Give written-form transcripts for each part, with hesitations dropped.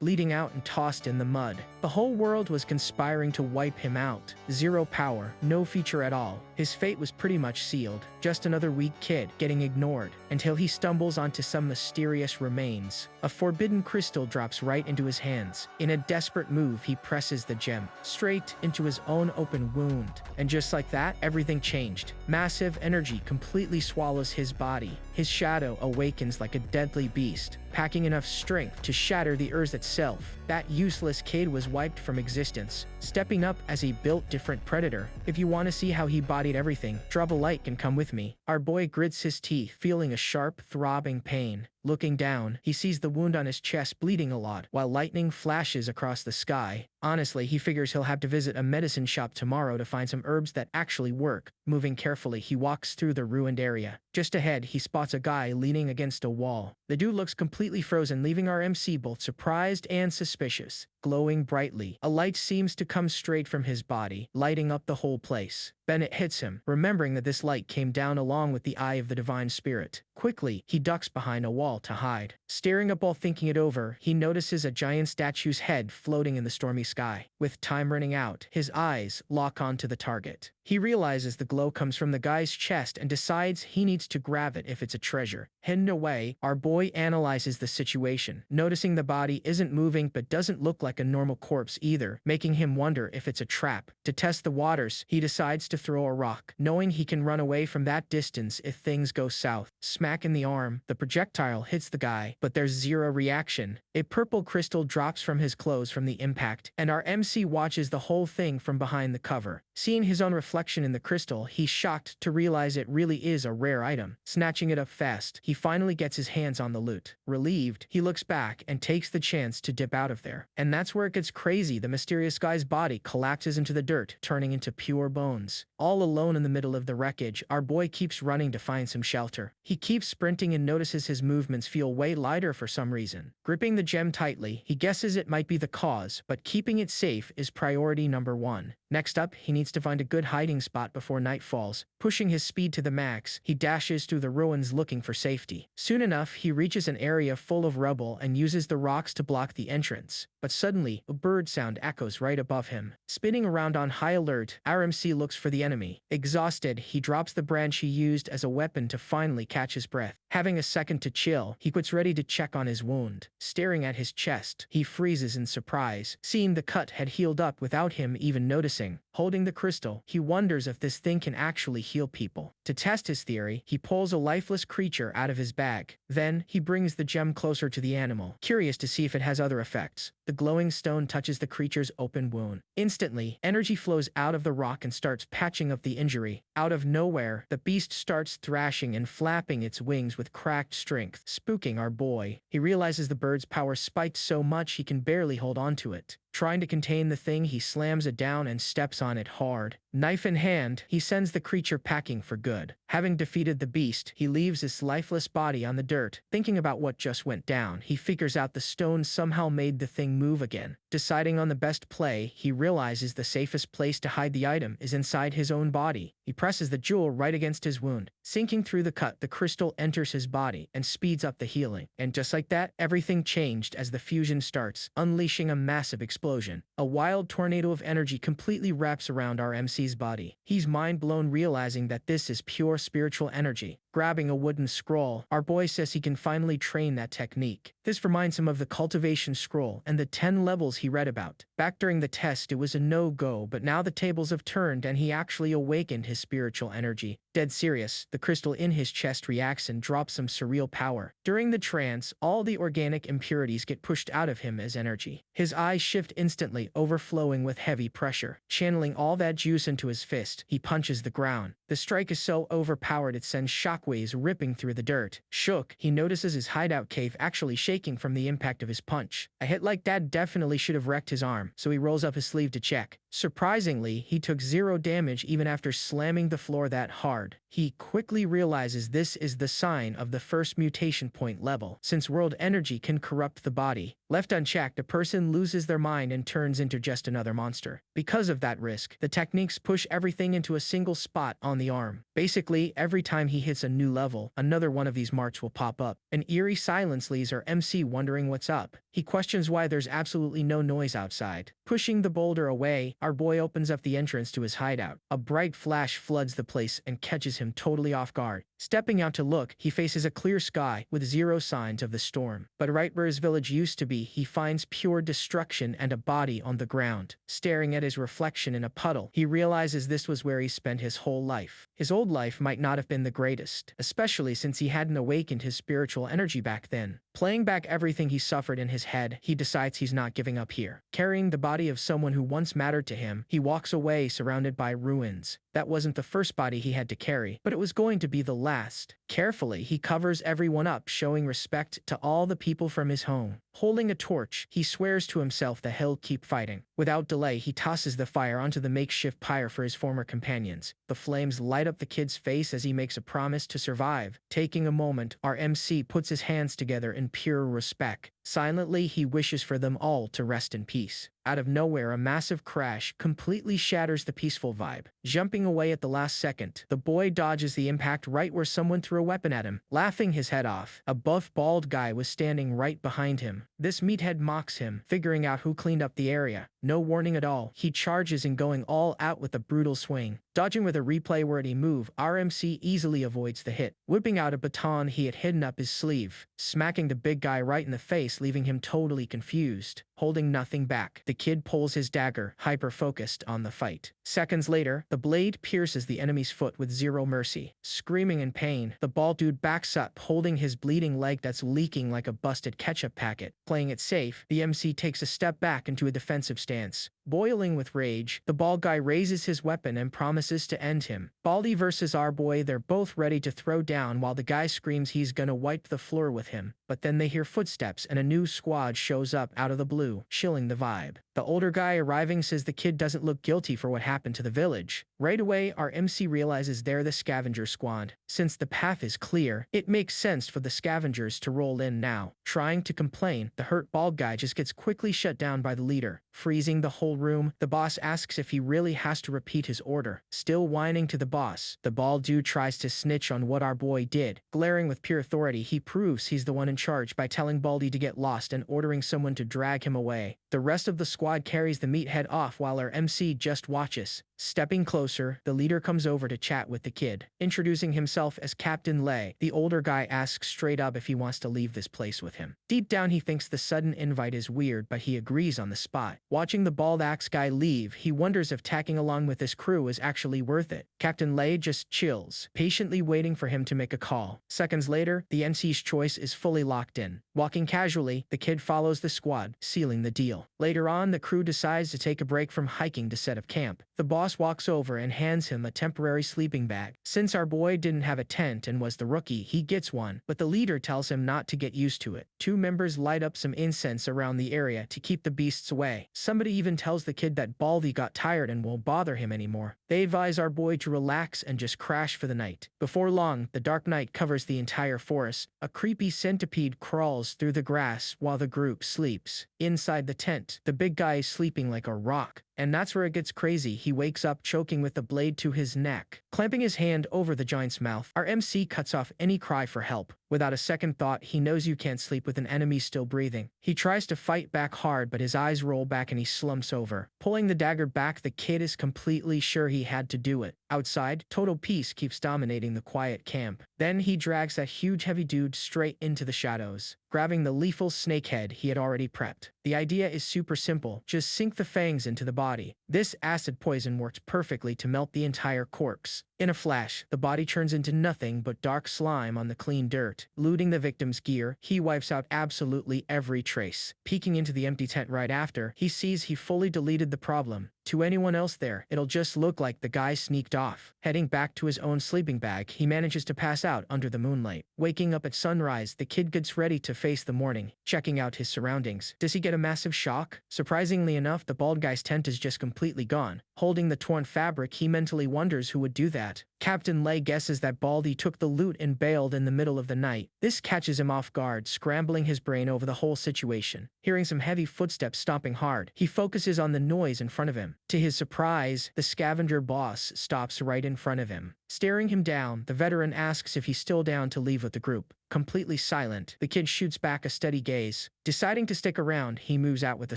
bleeding out and tossed in the mud. The whole world was conspiring to wipe him out. Zero power, no feature at all. His fate was pretty much sealed. Just another weak kid getting ignored, until he stumbles onto some mysterious remains. A forbidden crystal drops right into his hands. In a desperate move, he presses the gem straight into his own open wound. And just like that, everything changed. Massive energy completely swallows his body. His shadow awakens like a deadly beast, packing enough strength to shatter the earth itself. That useless kid was wiped from existence, stepping up as a built different predator. If you want to see how he bodied everything, drop a like and come with me. Our boy grits his teeth, feeling a sharp, throbbing pain. Looking down, he sees the wound on his chest bleeding a lot, while lightning flashes across the sky. Honestly, he figures he'll have to visit a medicine shop tomorrow to find some herbs that actually work. Moving carefully, he walks through the ruined area. Just ahead, he spots a guy leaning against a wall. The dude looks completely frozen, leaving our MC both surprised and suspicious. Glowing brightly, a light seems to come straight from his body, lighting up the whole place. Bennett hits him, remembering that this light came down along with the eye of the divine spirit. Quickly, he ducks behind a wall to hide. Staring up while thinking it over, he notices a giant statue's head floating in the stormy sky. With time running out, his eyes lock onto the target. He realizes the glow comes from the guy's chest and decides he needs to grab it if it's a treasure. Hidden away, our boy analyzes the situation, noticing the body isn't moving but doesn't look like a normal corpse either, making him wonder if it's a trap. To test the waters, he decides to throw a rock, knowing he can run away from that distance if things go south. Smack in the arm, the projectile hits the guy, but there's zero reaction. A purple crystal drops from his clothes from the impact, and our MC watches the whole thing from behind the cover. Seeing his own reflection in the crystal, he's shocked to realize it really is a rare item. Snatching it up fast, he finally gets his hands on the loot. Relieved, he looks back and takes the chance to dip out of there. And that's where it gets crazy. The mysterious guy's body collapses into the dirt, turning into pure bones. All alone in the middle of the wreckage, our boy keeps running to find some shelter. He keeps sprinting and notices his movements feel way lighter for some reason. Gripping the gem tightly, he guesses it might be the cause, but keeping it safe is priority number one. Next up, he needs to find a good hiding spot before night falls. Pushing his speed to the max, he dashes through the ruins looking for safety. Soon enough, he reaches an area full of rubble and uses the rocks to block the entrance. But suddenly, a bird sound echoes right above him. Spinning around on high alert, our MC looks for the enemy. Exhausted, he drops the branch he used as a weapon to finally catch his breath. Having a second to chill, he quits ready to check on his wound. Staring at his chest, he freezes in surprise, seeing the cut had healed up without him even noticing. Holding the crystal, he wonders if this thing can actually heal people. To test his theory, he pulls a lifeless creature out of his bag. Then, he brings the gem closer to the animal, curious to see if it has other effects. The glowing stone touches the creature's open wound. Instantly, energy flows out of the rock and starts patching up the injury. Out of nowhere, the beast starts thrashing and flapping its wings with cracked strength, spooking our boy. He realizes the bird's power spiked so much he can barely hold on to it. Trying to contain the thing, he slams it down and steps on it hard. Knife in hand, he sends the creature packing for good. Having defeated the beast, he leaves its lifeless body on the dirt. Thinking about what just went down, he figures out the stone somehow made the thing move again. Deciding on the best play, he realizes the safest place to hide the item is inside his own body. He presses the jewel right against his wound. Sinking through the cut, the crystal enters his body and speeds up the healing. And just like that, everything changed as the fusion starts, unleashing a massive explosion. A wild tornado of energy completely wraps around our MC's body. He's mind-blown realizing that this is pure spiritual energy. Grabbing a wooden scroll, our boy says he can finally train that technique. This reminds him of the cultivation scroll and the 10 levels he read about. Back during the test, it was a no-go, but now the tables have turned and he actually awakened his spiritual energy. Dead serious, the crystal in his chest reacts and drops some surreal power. During the trance, all the organic impurities get pushed out of him as energy. His eyes shift instantly, overflowing with heavy pressure. Channeling all that juice into his fist, he punches the ground. The strike is so overpowered it sends shockwaves ripping through the dirt. Shook, he notices his hideout cave actually shaking from the impact of his punch. A hit like that definitely should have wrecked his arm, so he rolls up his sleeve to check. Surprisingly, he took 0 damage even after slamming the floor that hard. He quickly realizes this is the sign of the first mutation point level. Since world energy can corrupt the body, Left unchecked, a person loses their mind and turns into just another monster. Because of that risk, the techniques push everything into a single spot on the arm. Basically, every time he hits a new level, another one of these marks will pop up. An eerie silence leaves our MC wondering what's up. He questions why there's absolutely no noise outside. Pushing the boulder away, our boy opens up the entrance to his hideout. A bright flash floods the place and catches him totally off guard. Stepping out to look, he faces a clear sky with zero signs of the storm. But right where his village used to be, he finds pure destruction and a body on the ground. Staring at his reflection in a puddle, he realizes this was where he spent his whole life. His old life might not have been the greatest, especially since he hadn't awakened his spiritual energy back then. Playing back everything he suffered in his head, he decides he's not giving up here. Carrying the body of someone who once mattered to him, he walks away surrounded by ruins. That wasn't the first body he had to carry, but it was going to be the last. Carefully, he covers everyone up, showing respect to all the people from his home. Holding a torch, he swears to himself that he'll keep fighting. Without delay, he tosses the fire onto the makeshift pyre for his former companions. The flames light up the kid's face as he makes a promise to survive. Taking a moment, our MC puts his hands together in pure respect. Silently, he wishes for them all to rest in peace. Out of nowhere, a massive crash completely shatters the peaceful vibe. Jumping away at the last second, the boy dodges the impact right where someone threw a weapon at him, laughing his head off. A buff, bald guy was standing right behind him. This meathead mocks him, figuring out who cleaned up the area. No warning at all, he charges in, going all out with a brutal swing. Dodging with a replay-worthy move, RMC easily avoids the hit. Whipping out a baton he had hidden up his sleeve, smacking the big guy right in the face, leaving him totally confused. Holding nothing back, the kid pulls his dagger, hyper-focused on the fight. Seconds later, the blade pierces the enemy's foot with zero mercy. Screaming in pain, the bald dude backs up, holding his bleeding leg that's leaking like a busted ketchup packet. Playing it safe, the MC takes a step back into a defensive stance. Boiling with rage, the bald guy raises his weapon and promises to end him. Baldy versus our boy, they're both ready to throw down while the guy screams he's gonna wipe the floor with him. But then they hear footsteps and a new squad shows up out of the blue, chilling the vibe. The older guy arriving says the kid doesn't look guilty for what happened to the village. Right away, our MC realizes they're the scavenger squad. Since the path is clear, it makes sense for the scavengers to roll in now. Trying to complain, the hurt bald guy just gets quickly shut down by the leader. Freezing the whole room, the boss asks if he really has to repeat his order. Still whining to the boss, the bald dude tries to snitch on what our boy did. Glaring with pure authority, he proves he's the one in charge by telling Baldy to get lost and ordering someone to drag him away. The rest of the squad carries the meathead off while our MC just watches. Stepping closer, the leader comes over to chat with the kid. Introducing himself as Captain Lei, the older guy asks straight up if he wants to leave this place with him. Deep down, he thinks the sudden invite is weird, but he agrees on the spot. Watching the bald axe guy leave, he wonders if tacking along with this crew is actually worth it. Captain Lei just chills, patiently waiting for him to make a call. Seconds later, the MC's choice is fully locked in. Walking casually, the kid follows the squad, sealing the deal. Later on, the crew decides to take a break from hiking to set up camp. The boss walks over and hands him a temporary sleeping bag. Since our boy didn't have a tent and was the rookie, he gets one, but the leader tells him not to get used to it. Two members light up some incense around the area to keep the beasts away. Somebody even tells the kid that Baldy got tired and won't bother him anymore. They advise our boy to relax and just crash for the night. Before long, the dark night covers the entire forest. A creepy centipede crawls through the grass while the group sleeps. Inside the tent, the big guy is sleeping like a rock. And that's where it gets crazy. He wakes up choking with the blade to his neck. Clamping his hand over the giant's mouth, our MC cuts off any cry for help. Without a second thought, he knows you can't sleep with an enemy still breathing. He tries to fight back hard, but his eyes roll back and he slumps over. Pulling the dagger back, the kid is completely sure he had to do it. Outside, total peace keeps dominating the quiet camp. Then he drags that huge heavy dude straight into the shadows, grabbing the lethal snakehead he had already prepped. The idea is super simple, just sink the fangs into the body. This acid poison worked perfectly to melt the entire corpse. In a flash, the body turns into nothing but dark slime on the clean dirt. Looting the victim's gear, he wipes out absolutely every trace. Peeking into the empty tent right after, he sees he fully deleted the problem. To anyone else there, it'll just look like the guy sneaked off. Heading back to his own sleeping bag, he manages to pass out under the moonlight. Waking up at sunrise, the kid gets ready to face the morning, checking out his surroundings. Does he get a massive shock? Surprisingly enough, the bald guy's tent is just completely gone. Holding the torn fabric, he mentally wonders who would do that. Captain Lei guesses that Baldy took the loot and bailed in the middle of the night. This catches him off guard, scrambling his brain over the whole situation. Hearing some heavy footsteps stomping hard, he focuses on the noise in front of him. To his surprise, the scavenger boss stops right in front of him. Staring him down, the veteran asks if he's still down to leave with the group. Completely silent, the kid shoots back a steady gaze. Deciding to stick around, he moves out with the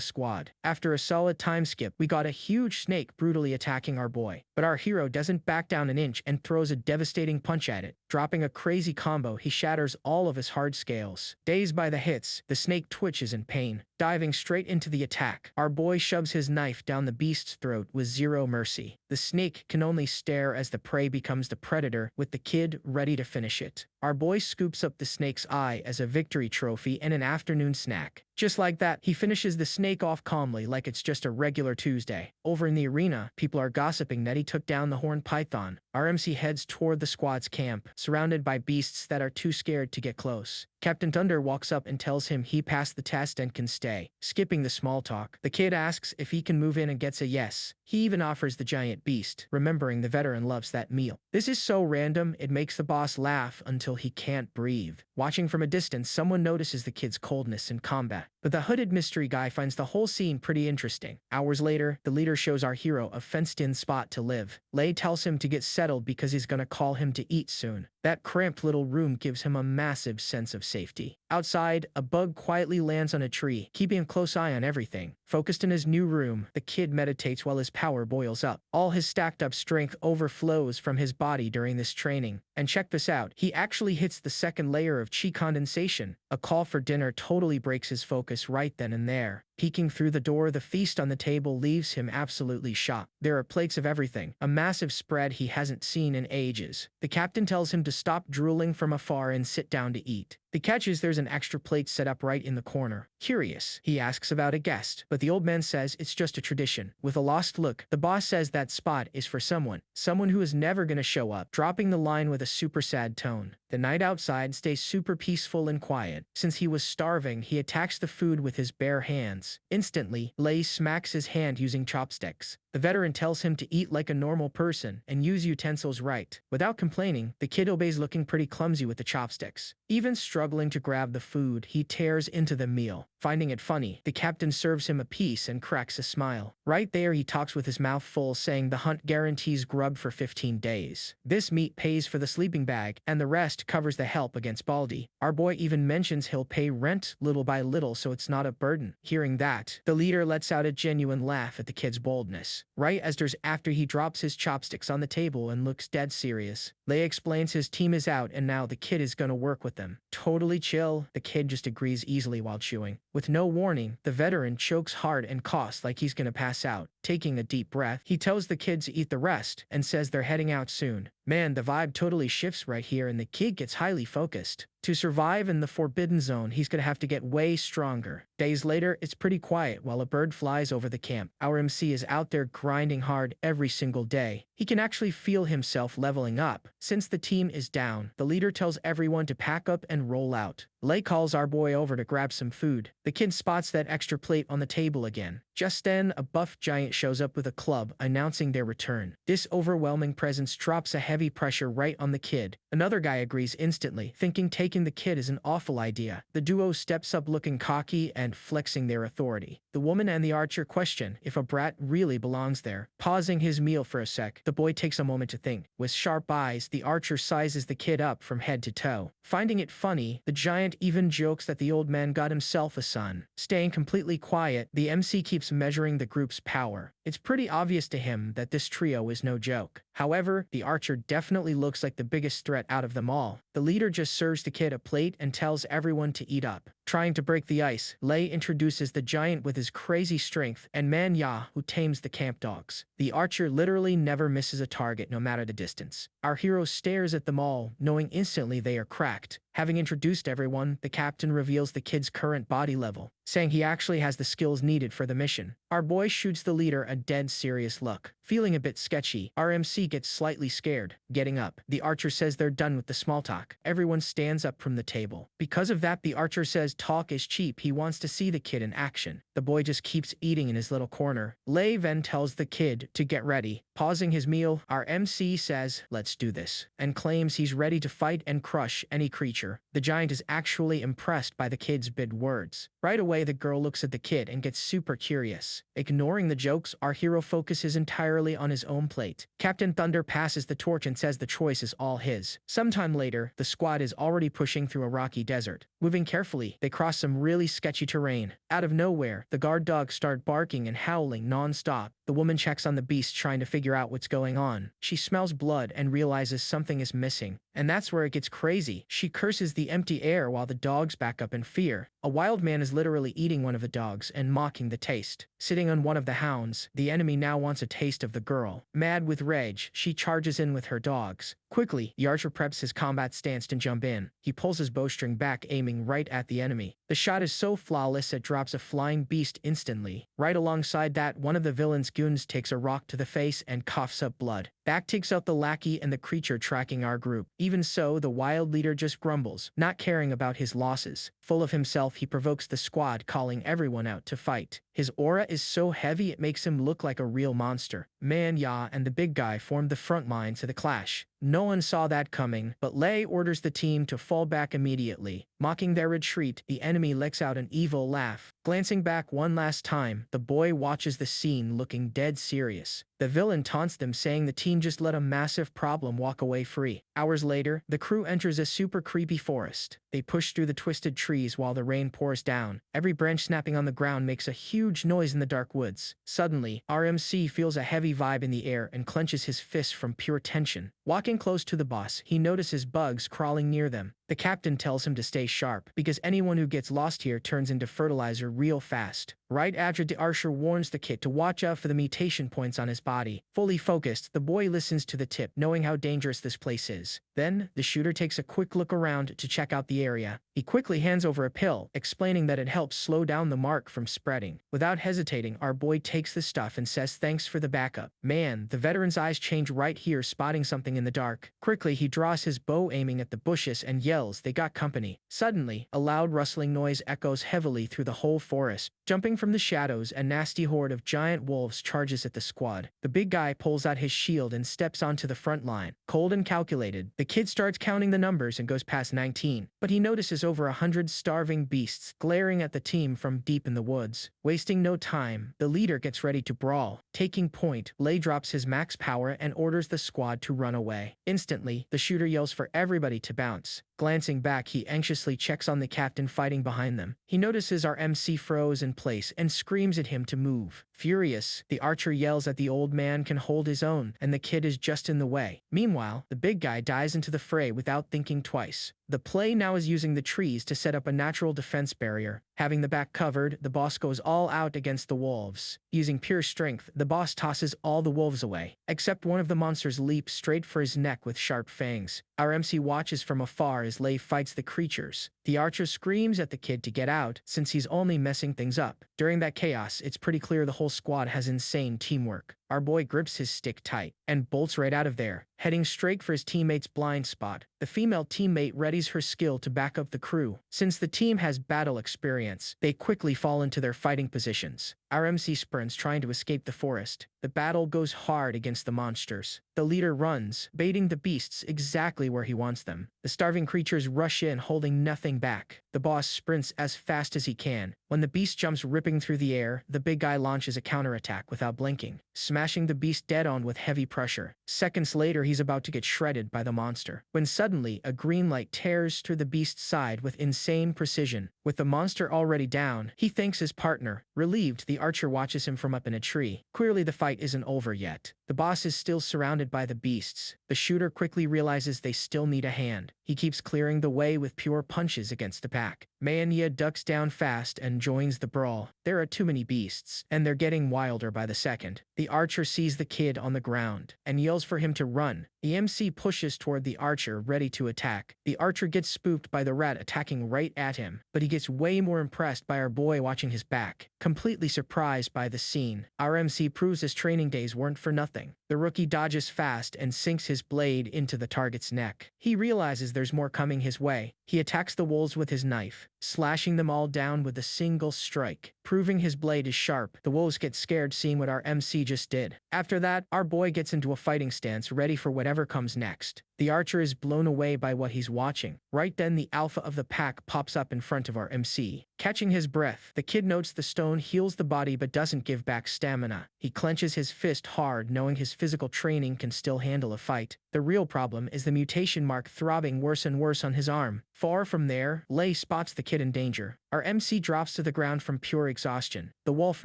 squad. After a solid time skip, we got a huge snake brutally attacking our boy. But our hero doesn't back down an inch and throws a devastating punch at it. Dropping a crazy combo, he shatters all of his hard scales. Dazed by the hits, the snake twitches in pain. Diving straight into the attack, our boy shoves his knife down the beast's throat with zero mercy. The snake can only stare as the prey becomes the predator, with the kid ready to finish it. Our boy scoops up the snake's eye as a victory trophy and an afternoon snack. Just like that, he finishes the snake off calmly like it's just a regular Tuesday. Over in the arena, people are gossiping that he took down the horned python. Our MC heads toward the squad's camp, surrounded by beasts that are too scared to get close. Captain Thunder walks up and tells him he passed the test and can stay. Skipping the small talk, the kid asks if he can move in and gets a yes. He even offers the giant beast, remembering the veteran loves that meal. This is so random, it makes the boss laugh until he can't breathe. Watching from a distance, someone notices the kid's coldness in combat. But the hooded mystery guy finds the whole scene pretty interesting. Hours later, the leader shows our hero a fenced-in spot to live. Lei tells him to get settled because he's gonna call him to eat soon. That cramped little room gives him a massive sense of safety. Outside, a bug quietly lands on a tree, keeping a close eye on everything. Focused in his new room, the kid meditates while his power boils up. All his stacked-up strength overflows from his body during this training. And check this out, he actually hits the second layer of chi condensation. A call for dinner totally breaks his focus right then and there. Peeking through the door, the feast on the table leaves him absolutely shocked. There are plates of everything, a massive spread he hasn't seen in ages. The captain tells him to stop drooling from afar and sit down to eat. The catch is there's an extra plate set up right in the corner. Curious, he asks about a guest, but the old man says it's just a tradition. With a lost look, the boss says that spot is for someone who is never gonna show up, dropping the line with a super sad tone. The night outside stays super peaceful and quiet. Since he was starving, he attacks the food with his bare hands. Instantly, Lei smacks his hand using chopsticks. The veteran tells him to eat like a normal person and use utensils right. Without complaining, the kid obeys, looking pretty clumsy with the chopsticks. Even struggling to grab the food, he tears into the meal. Finding it funny, the captain serves him a piece and cracks a smile. Right there, he talks with his mouth full, saying the hunt guarantees grub for 15 days. This meat pays for the sleeping bag, and the rest covers the help against Baldy. Our boy even mentions he'll pay rent little by little so it's not a burden. Hearing that, the leader lets out a genuine laugh at the kid's boldness. Right after he drops his chopsticks on the table and looks dead serious. Lei explains his team is out and now the kid is gonna work with them. Totally chill, the kid just agrees easily while chewing. With no warning, the veteran chokes hard and coughs like he's gonna pass out. Taking a deep breath, he tells the kid to eat the rest and says they're heading out soon. Man, the vibe totally shifts right here and the kid gets highly focused. To survive in the Forbidden Zone, he's gonna have to get way stronger. Days later, it's pretty quiet while a bird flies over the camp. Our MC is out there grinding hard every single day. He can actually feel himself leveling up. Since the team is down, the leader tells everyone to pack up and roll out. Lei calls our boy over to grab some food. The kid spots that extra plate on the table again. Just then, a buff giant shows up with a club, announcing their return. This overwhelming presence drops a heavy pressure right on the kid. Another guy agrees instantly, thinking taking the kid is an awful idea. The duo steps up looking cocky and flexing their authority. The woman and the archer question if a brat really belongs there. Pausing his meal for a sec, the boy takes a moment to think. With sharp eyes, the archer sizes the kid up from head to toe. Finding it funny, the giant even jokes that the old man got himself a son. Staying completely quiet, the MC keeps measuring the group's power. It's pretty obvious to him that this trio is no joke. However, the archer definitely looks like the biggest threat out of them all. The leader just serves the kid a plate and tells everyone to eat up. Trying to break the ice, Lei introduces the giant with his crazy strength and Manhwa, who tames the camp dogs. The archer literally never misses a target no matter the distance. Our hero stares at them all, knowing instantly they are cracked. Having introduced everyone, the captain reveals the kid's current body level, saying he actually has the skills needed for the mission. Our boy shoots the leader a dead serious look. Feeling a bit sketchy, RMC gets slightly scared. Getting up, the archer says they're done with the small talk. Everyone stands up from the table. Because of that, the archer says talk is cheap. He wants to see the kid in action. The boy just keeps eating in his little corner. Lei then tells the kid to get ready. Pausing his meal, our MC says, let's do this, and claims he's ready to fight and crush any creature. The giant is actually impressed by the kid's big words. Right away, the girl looks at the kid and gets super curious. Ignoring the jokes, our hero focuses entirely on his own plate. Captain Thunder passes the torch and says the choice is all his. Sometime later, the squad is already pushing through a rocky desert. Moving carefully, they cross some really sketchy terrain. Out of nowhere, the guard dogs start barking and howling non-stop. The woman checks on the beast, trying to figure out what's going on. She smells blood and realizes something is missing. And that's where it gets crazy. She curses the empty air while the dogs back up in fear. A wild man is literally eating one of the dogs and mocking the taste. Sitting on one of the hounds, the enemy now wants a taste of the girl. Mad with rage, she charges in with her dogs. Quickly, the archer preps his combat stance to jump in. He pulls his bowstring back, aiming right at the enemy. The shot is so flawless it drops a flying beast instantly. Right alongside that, one of the villain's goons takes a rock to the face and coughs up blood. Back takes out the lackey and the creature tracking our group. Even so, the wild leader just grumbles, not caring about his losses. Full of himself, he provokes the squad, calling everyone out to fight. His aura is so heavy it makes him look like a real monster. Manhwa and the big guy formed the front line to the clash. No one saw that coming, but Lei orders the team to fall back immediately. Mocking their retreat, the enemy lets out an evil laugh. Glancing back one last time, the boy watches the scene, looking dead serious. The villain taunts them, saying the team just let a massive problem walk away free. Hours later, the crew enters a super creepy forest. They push through the twisted trees while the rain pours down. Every branch snapping on the ground makes a huge noise in the dark woods. Suddenly, RMC feels a heavy vibe in the air and clenches his fist from pure tension. Walking close to the boss, he notices bugs crawling near them. The captain tells him to stay sharp, because anyone who gets lost here turns into fertilizer real fast. Right after, the archer warns the kid to watch out for the mutation points on his body. Fully focused, the boy listens to the tip, knowing how dangerous this place is. Then, the shooter takes a quick look around to check out the area. He quickly hands over a pill, explaining that it helps slow down the mark from spreading. Without hesitating, our boy takes the stuff and says thanks for the backup. Man, the veteran's eyes change right here, spotting something in the dark. Quickly, he draws his bow, aiming at the bushes, and yells, "They got company." Suddenly, a loud rustling noise echoes heavily through the whole forest. Jumping from the shadows, a nasty horde of giant wolves charges at the squad. The big guy pulls out his shield and steps onto the front line. Cold and calculated, the kid starts counting the numbers and goes past 19. But he notices over 100 starving beasts glaring at the team from deep in the woods. Wasting no time, the leader gets ready to brawl. Taking point, Lei drops his max power and orders the squad to run away. Instantly, the shooter yells for everybody to bounce. Glancing back, he anxiously checks on the captain fighting behind them. He notices our MC froze in place and screams at him to move. Furious, the archer yells that the old man can hold his own and the kid is just in the way. Meanwhile, the big guy dives into the fray without thinking twice. The play now is using the trees to set up a natural defense barrier. Having the back covered, the boss goes all out against the wolves. Using pure strength, the boss tosses all the wolves away, except one of the monsters leaps straight for his neck with sharp fangs. Our MC watches from afar as Lei fights the creatures. The archer screams at the kid to get out, since he's only messing things up. During that chaos, it's pretty clear the whole squad has insane teamwork. Our boy grips his stick tight and bolts right out of there, heading straight for his teammate's blind spot. The female teammate readies her skill to back up the crew. Since the team has battle experience, they quickly fall into their fighting positions. Our MC sprints, trying to escape the forest. The battle goes hard against the monsters. The leader runs, baiting the beasts exactly where he wants them. The starving creatures rush in, holding nothing back. The boss sprints as fast as he can. When the beast jumps ripping through the air, the big guy launches a counterattack without blinking, smashing the beast dead on with heavy pressure. Seconds later, he's about to get shredded by the monster, when suddenly a green light tears through the beast's side with insane precision. With the monster already down, he thanks his partner. Relieved, the archer watches him from up in a tree. Clearly, the fight isn't over yet. The boss is still surrounded by the beasts. The shooter quickly realizes they still need a hand. He keeps clearing the way with pure punches against the pack. Manhwa ducks down fast and joins the brawl. There are too many beasts, and they're getting wilder by the second. The archer sees the kid on the ground and yells for him to run. The MC pushes toward the archer, ready to attack. The archer gets spooked by the rat attacking right at him, but he gets way more impressed by our boy watching his back. Completely surprised by the scene, our MC proves his training days weren't for nothing. The rookie dodges fast and sinks his blade into the target's neck. He realizes there's more coming his way. He attacks the wolves with his knife, slashing them all down with a single strike. Proving his blade is sharp, the wolves get scared seeing what our MC just did. After that, our boy gets into a fighting stance, ready for whatever comes next. The archer is blown away by what he's watching. Right then, the alpha of the pack pops up in front of our MC. Catching his breath, the kid notes the stone heals the body but doesn't give back stamina. He clenches his fist hard, knowing his physical training can still handle a fight. The real problem is the mutation mark throbbing worse and worse on his arm. Far from there, Lei spots the kid in danger. Our MC drops to the ground from pure exhaustion. The wolf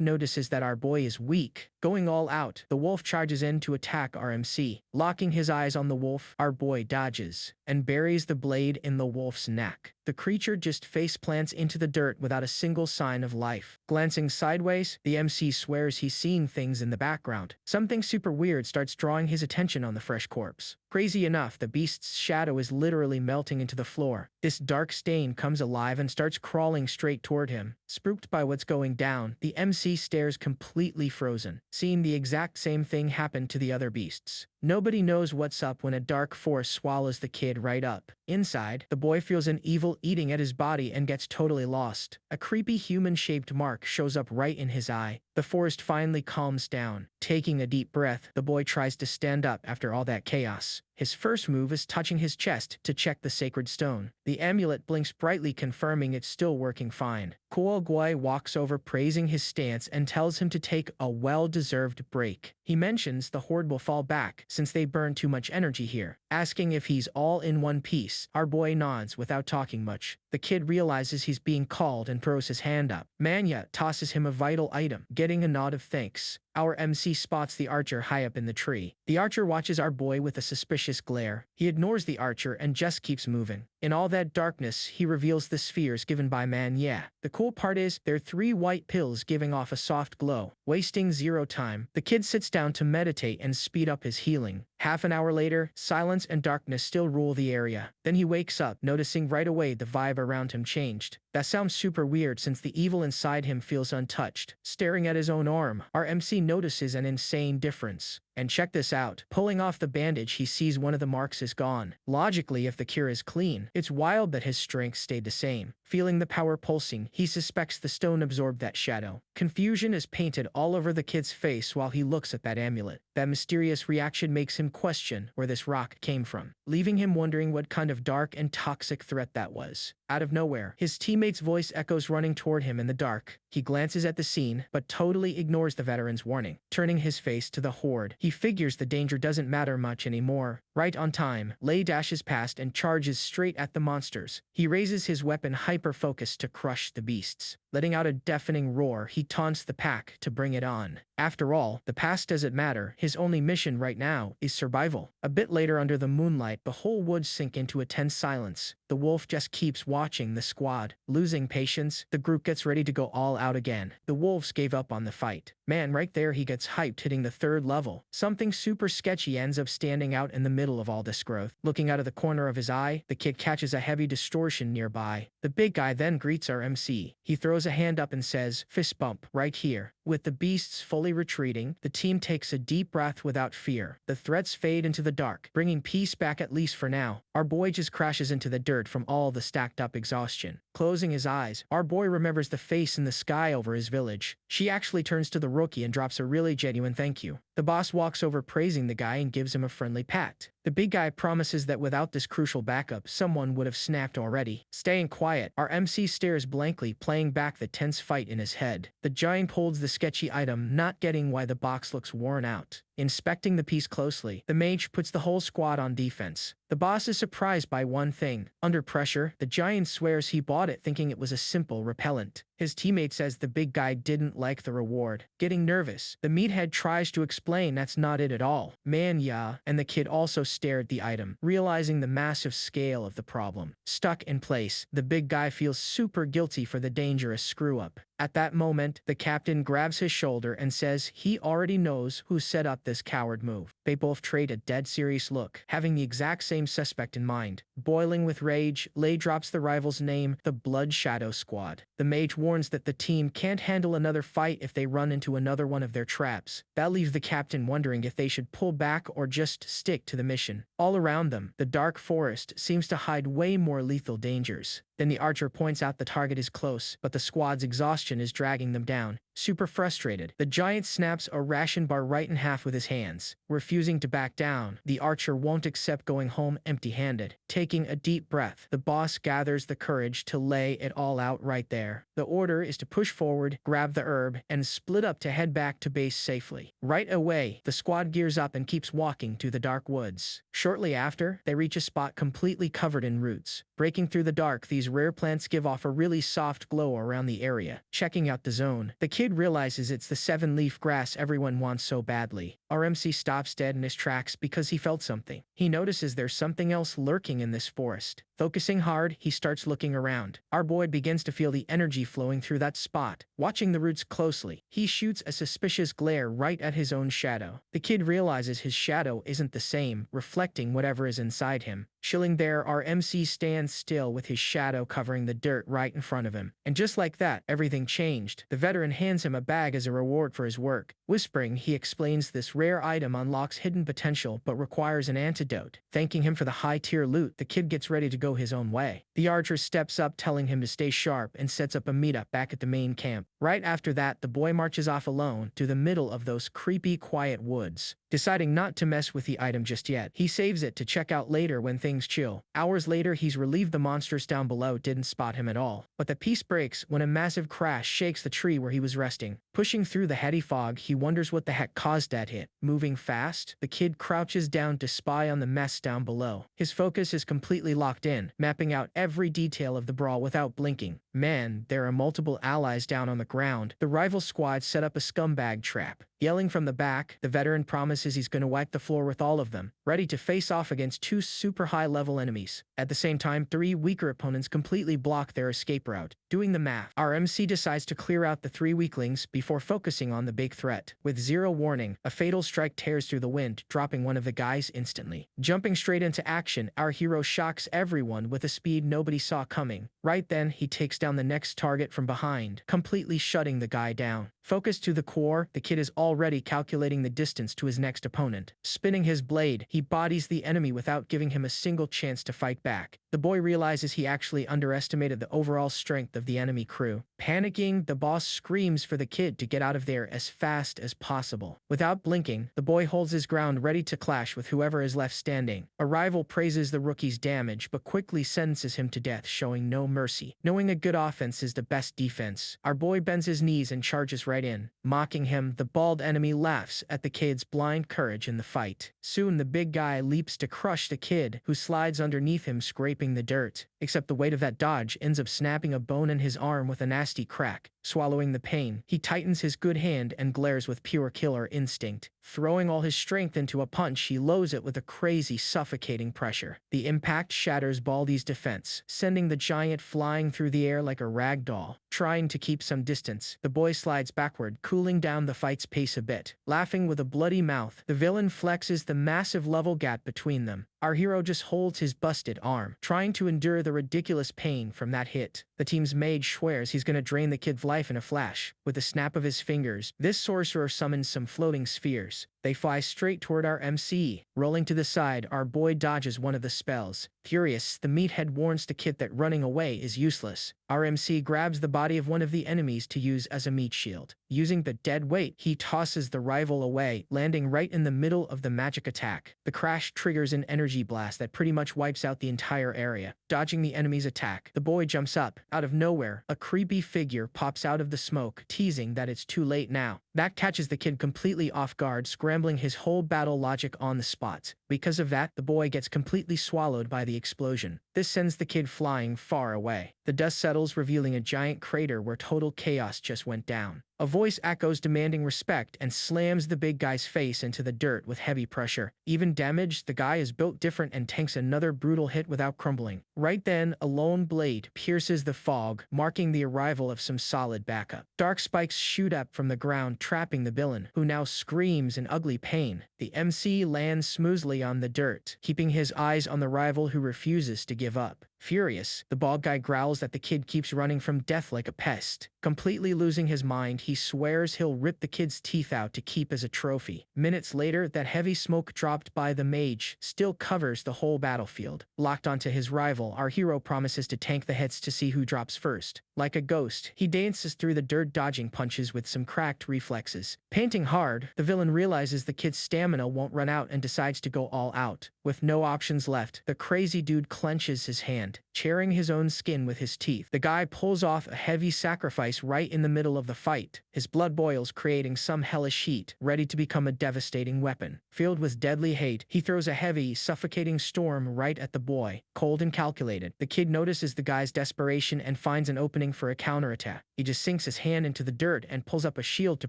notices that our boy is weak. Going all out, the wolf charges in to attack our MC. Locking his eyes on the wolf, our boy dodges and buries the blade in the wolf's neck. The creature just face plants into the dirt without a single sign of life. Glancing sideways, the MC swears he's seeing things in the background. Something super weird starts drawing his attention on the fresh corpse. Crazy enough, the beast's shadow is literally melting into the floor. This dark stain comes alive and starts crawling straight toward him. Spooked by what's going down, the MC stares completely frozen, seeing the exact same thing happen to the other beasts. Nobody knows what's up when a dark force swallows the kid right up. Inside, the boy feels an evil eating at his body and gets totally lost. A creepy human-shaped mark shows up right in his eye. The forest finally calms down. Taking a deep breath, the boy tries to stand up after all that chaos. His first move is touching his chest to check the sacred stone. The amulet blinks brightly, confirming it's still working fine. Kuo Gui walks over, praising his stance, and tells him to take a well-deserved break. He mentions the horde will fall back since they burn too much energy here. Asking if he's all in one piece, our boy nods without talking much. The kid realizes he's being called and throws his hand up. Manhwa tosses him a vital item, getting a nod of thanks. Our MC spots the archer high up in the tree. The archer watches our boy with a suspicious glare. He ignores the archer and just keeps moving. In all that darkness, he reveals the spheres given by Manhwa. The cool part is, they're 3 white pills giving off a soft glow. Wasting zero time, the kid sits down to meditate and speed up his healing. Half an hour later, silence and darkness still rule the area. Then he wakes up, noticing right away the vibe around him changed. That sounds super weird since the evil inside him feels untouched. Staring at his own arm, our MC notices an insane difference. And check this out. Pulling off the bandage, he sees one of the marks is gone. Logically, if the cure is clean, it's wild that his strength stayed the same. Feeling the power pulsing, he suspects the stone absorbed that shadow. Confusion is painted all over the kid's face while he looks at that amulet. That mysterious reaction makes him question where this rock came from, leaving him wondering what kind of dark and toxic threat that was. Out of nowhere, his teammate's voice echoes, running toward him in the dark. He glances at the scene, but totally ignores the veteran's warning. Turning his face to the horde, he figures the danger doesn't matter much anymore. Right on time, Lei dashes past and charges straight at the monsters. He raises his weapon hyper-focused to crush the beasts. Letting out a deafening roar, he taunts the pack to bring it on. After all, the past doesn't matter. His only mission right now is survival. A bit later, under the moonlight, the whole woods sink into a tense silence. The wolf just keeps watching the squad. Losing patience, the group gets ready to go all out again. The wolves gave up on the fight. Man, right there he gets hyped, hitting the 3rd level. Something super sketchy ends up standing out in the middle of all this growth. Looking out of the corner of his eye, the kid catches a heavy distortion nearby. The big guy then greets our MC. He throws a hand up and says, "Fist bump, right here." With the beasts fully retreating, the team takes a deep breath without fear. The threats fade into the dark, bringing peace back at least for now. Our boy just crashes into the dirt from all the stacked up exhaustion. Closing his eyes, our boy remembers the face in the sky over his village. She actually turns to the rookie and drops a really genuine thank you. The boss walks over, praising the guy and gives him a friendly pat. The big guy promises that without this crucial backup, someone would have snapped already. Staying quiet, our MC stares blankly, playing back the tense fight in his head. The giant holds the sketchy item, not getting why the box looks worn out. Inspecting the piece closely, the mage puts the whole squad on defense. The boss is surprised by one thing. Under pressure, the giant swears he bought it thinking it was a simple repellent. His teammate says the big guy didn't like the reward. Getting nervous, the meathead tries to explain that's not it at all. Yeah, and the kid also stared at the item, realizing the massive scale of the problem. Stuck in place, the big guy feels super guilty for the dangerous screw-up. At that moment, the captain grabs his shoulder and says he already knows who set up this coward move. They both trade a dead serious look, having the exact same suspect in mind. Boiling with rage, Lei drops the rival's name, the Blood Shadow Squad. The mage warns that the team can't handle another fight if they run into another one of their traps. That leaves the captain wondering if they should pull back or just stick to the mission. All around them, the dark forest seems to hide way more lethal dangers. Then the archer points out the target is close, but the squad's exhaustion is dragging them down. Super frustrated, the giant snaps a ration bar right in half with his hands. Refusing to back down, the archer won't accept going home empty-handed. Taking a deep breath, the boss gathers the courage to lay it all out right there. The order is to push forward, grab the herb, and split up to head back to base safely. Right away, the squad gears up and keeps walking through the dark woods. Shortly after, they reach a spot completely covered in roots. Breaking through the dark, these rare plants give off a really soft glow around the area. Checking out the zone, the kid realizes it's the 7-leaf grass everyone wants so badly. Our MC stops dead in his tracks because he felt something. He notices there's something else lurking in this forest. Focusing hard, he starts looking around. Our boy begins to feel the energy flowing through that spot. Watching the roots closely, he shoots a suspicious glare right at his own shadow. The kid realizes his shadow isn't the same, reflecting whatever is inside him. Chilling there, our MC stands still with his shadow covering the dirt right in front of him. And just like that, everything changed. The veteran hands him a bag as a reward for his work. Whispering, he explains this rare item unlocks hidden potential but requires an antidote. Thanking him for the high-tier loot, the kid gets ready to go his own way. The archer steps up telling him to stay sharp and sets up a meetup back at the main camp. Right after that, the boy marches off alone to the middle of those creepy, quiet woods. Deciding not to mess with the item just yet, he saves it to check out later when things chill. Hours later, he's relieved the monsters down below didn't spot him at all. But the peace breaks when a massive crash shakes the tree where he was resting. Pushing through the heady fog, he wonders what the heck caused that hit. Moving fast, the kid crouches down to spy on the mess down below. His focus is completely locked in, mapping out every detail of the brawl without blinking. Man, there are multiple allies down on the ground. The rival squad set up a scumbag trap. Yelling from the back, the veteran promises he's going to wipe the floor with all of them, ready to face off against 2 super high-level enemies. At the same time, 3 weaker opponents completely block their escape route. Doing the math, our MC decides to clear out the 3 weaklings before focusing on the big threat. With zero warning, a fatal strike tears through the wind, dropping one of the guys instantly. Jumping straight into action, our hero shocks everyone with a speed nobody saw coming. Right then, he takes down the next target from behind, completely shutting the guy down. Focused to the core, the kid is already calculating the distance to his next opponent. Spinning his blade, he bodies the enemy without giving him a single chance to fight back. The boy realizes he actually underestimated the overall strength of the enemy crew. Panicking, the boss screams for the kid to get out of there as fast as possible. Without blinking, the boy holds his ground ready to clash with whoever is left standing. A rival praises the rookie's damage but quickly sentences him to death, showing no mercy. Knowing a good offense is the best defense, our boy bends his knees and charges right in. Mocking him, the bald enemy laughs at the kid's blind courage in the fight. Soon the big guy leaps to crush the kid, who slides underneath him scraping the dirt. Except the weight of that dodge ends up snapping a bone in his arm with a nasty crack. Swallowing the pain, he tightens his good hand and glares with pure killer instinct. Throwing all his strength into a punch, he loads it with a crazy, suffocating pressure. The impact shatters Baldy's defense, sending the giant flying through the air like a rag doll. Trying to keep some distance, the boy slides backward, cooling down the fight's pace a bit. Laughing with a bloody mouth, the villain flexes the massive level gap between them. Our hero just holds his busted arm, trying to endure the ridiculous pain from that hit. The team's mage swears he's gonna drain the kid's life in a flash. With a snap of his fingers, this sorcerer summons some floating spheres. They fly straight toward our MC. Rolling to the side, our boy dodges one of the spells. Furious, the meathead warns the kid that running away is useless. Our MC grabs the body of one of the enemies to use as a meat shield. Using the dead weight, he tosses the rival away, landing right in the middle of the magic attack. The crash triggers an energy blast that pretty much wipes out the entire area. Dodging the enemy's attack, the boy jumps up. Out of nowhere, a creepy figure pops out of the smoke, teasing that it's too late now. That catches the kid completely off guard, scrambling his whole battle logic on the spot. Because of that, the boy gets completely swallowed by the explosion. This sends the kid flying far away. The dust settles, revealing a giant crater where total chaos just went down. A voice echoes demanding respect and slams the big guy's face into the dirt with heavy pressure. Even damaged, the guy is built different and tanks another brutal hit without crumbling. Right then, a lone blade pierces the fog, marking the arrival of some solid backup. Dark spikes shoot up from the ground, trapping the villain, who now screams in ugly pain. The MC lands smoothly on the dirt, keeping his eyes on the rival who refuses to give up. Furious, the bald guy growls that the kid keeps running from death like a pest. Completely losing his mind, he swears he'll rip the kid's teeth out to keep as a trophy. Minutes later, that heavy smoke dropped by the mage still covers the whole battlefield. Locked onto his rival, our hero promises to tank the hits to see who drops first. Like a ghost, he dances through the dirt, dodging punches with some cracked reflexes. Panting hard, the villain realizes the kid's stamina won't run out and decides to go all out. With no options left, the crazy dude clenches his hand, tearing his own skin with his teeth. The guy pulls off a heavy sacrifice right in the middle of the fight. His blood boils, creating some hellish heat, ready to become a devastating weapon. Filled with deadly hate, he throws a heavy, suffocating storm right at the boy. Cold and calculated, the kid notices the guy's desperation and finds an opening for a counterattack. He just sinks his hand into the dirt and pulls up a shield to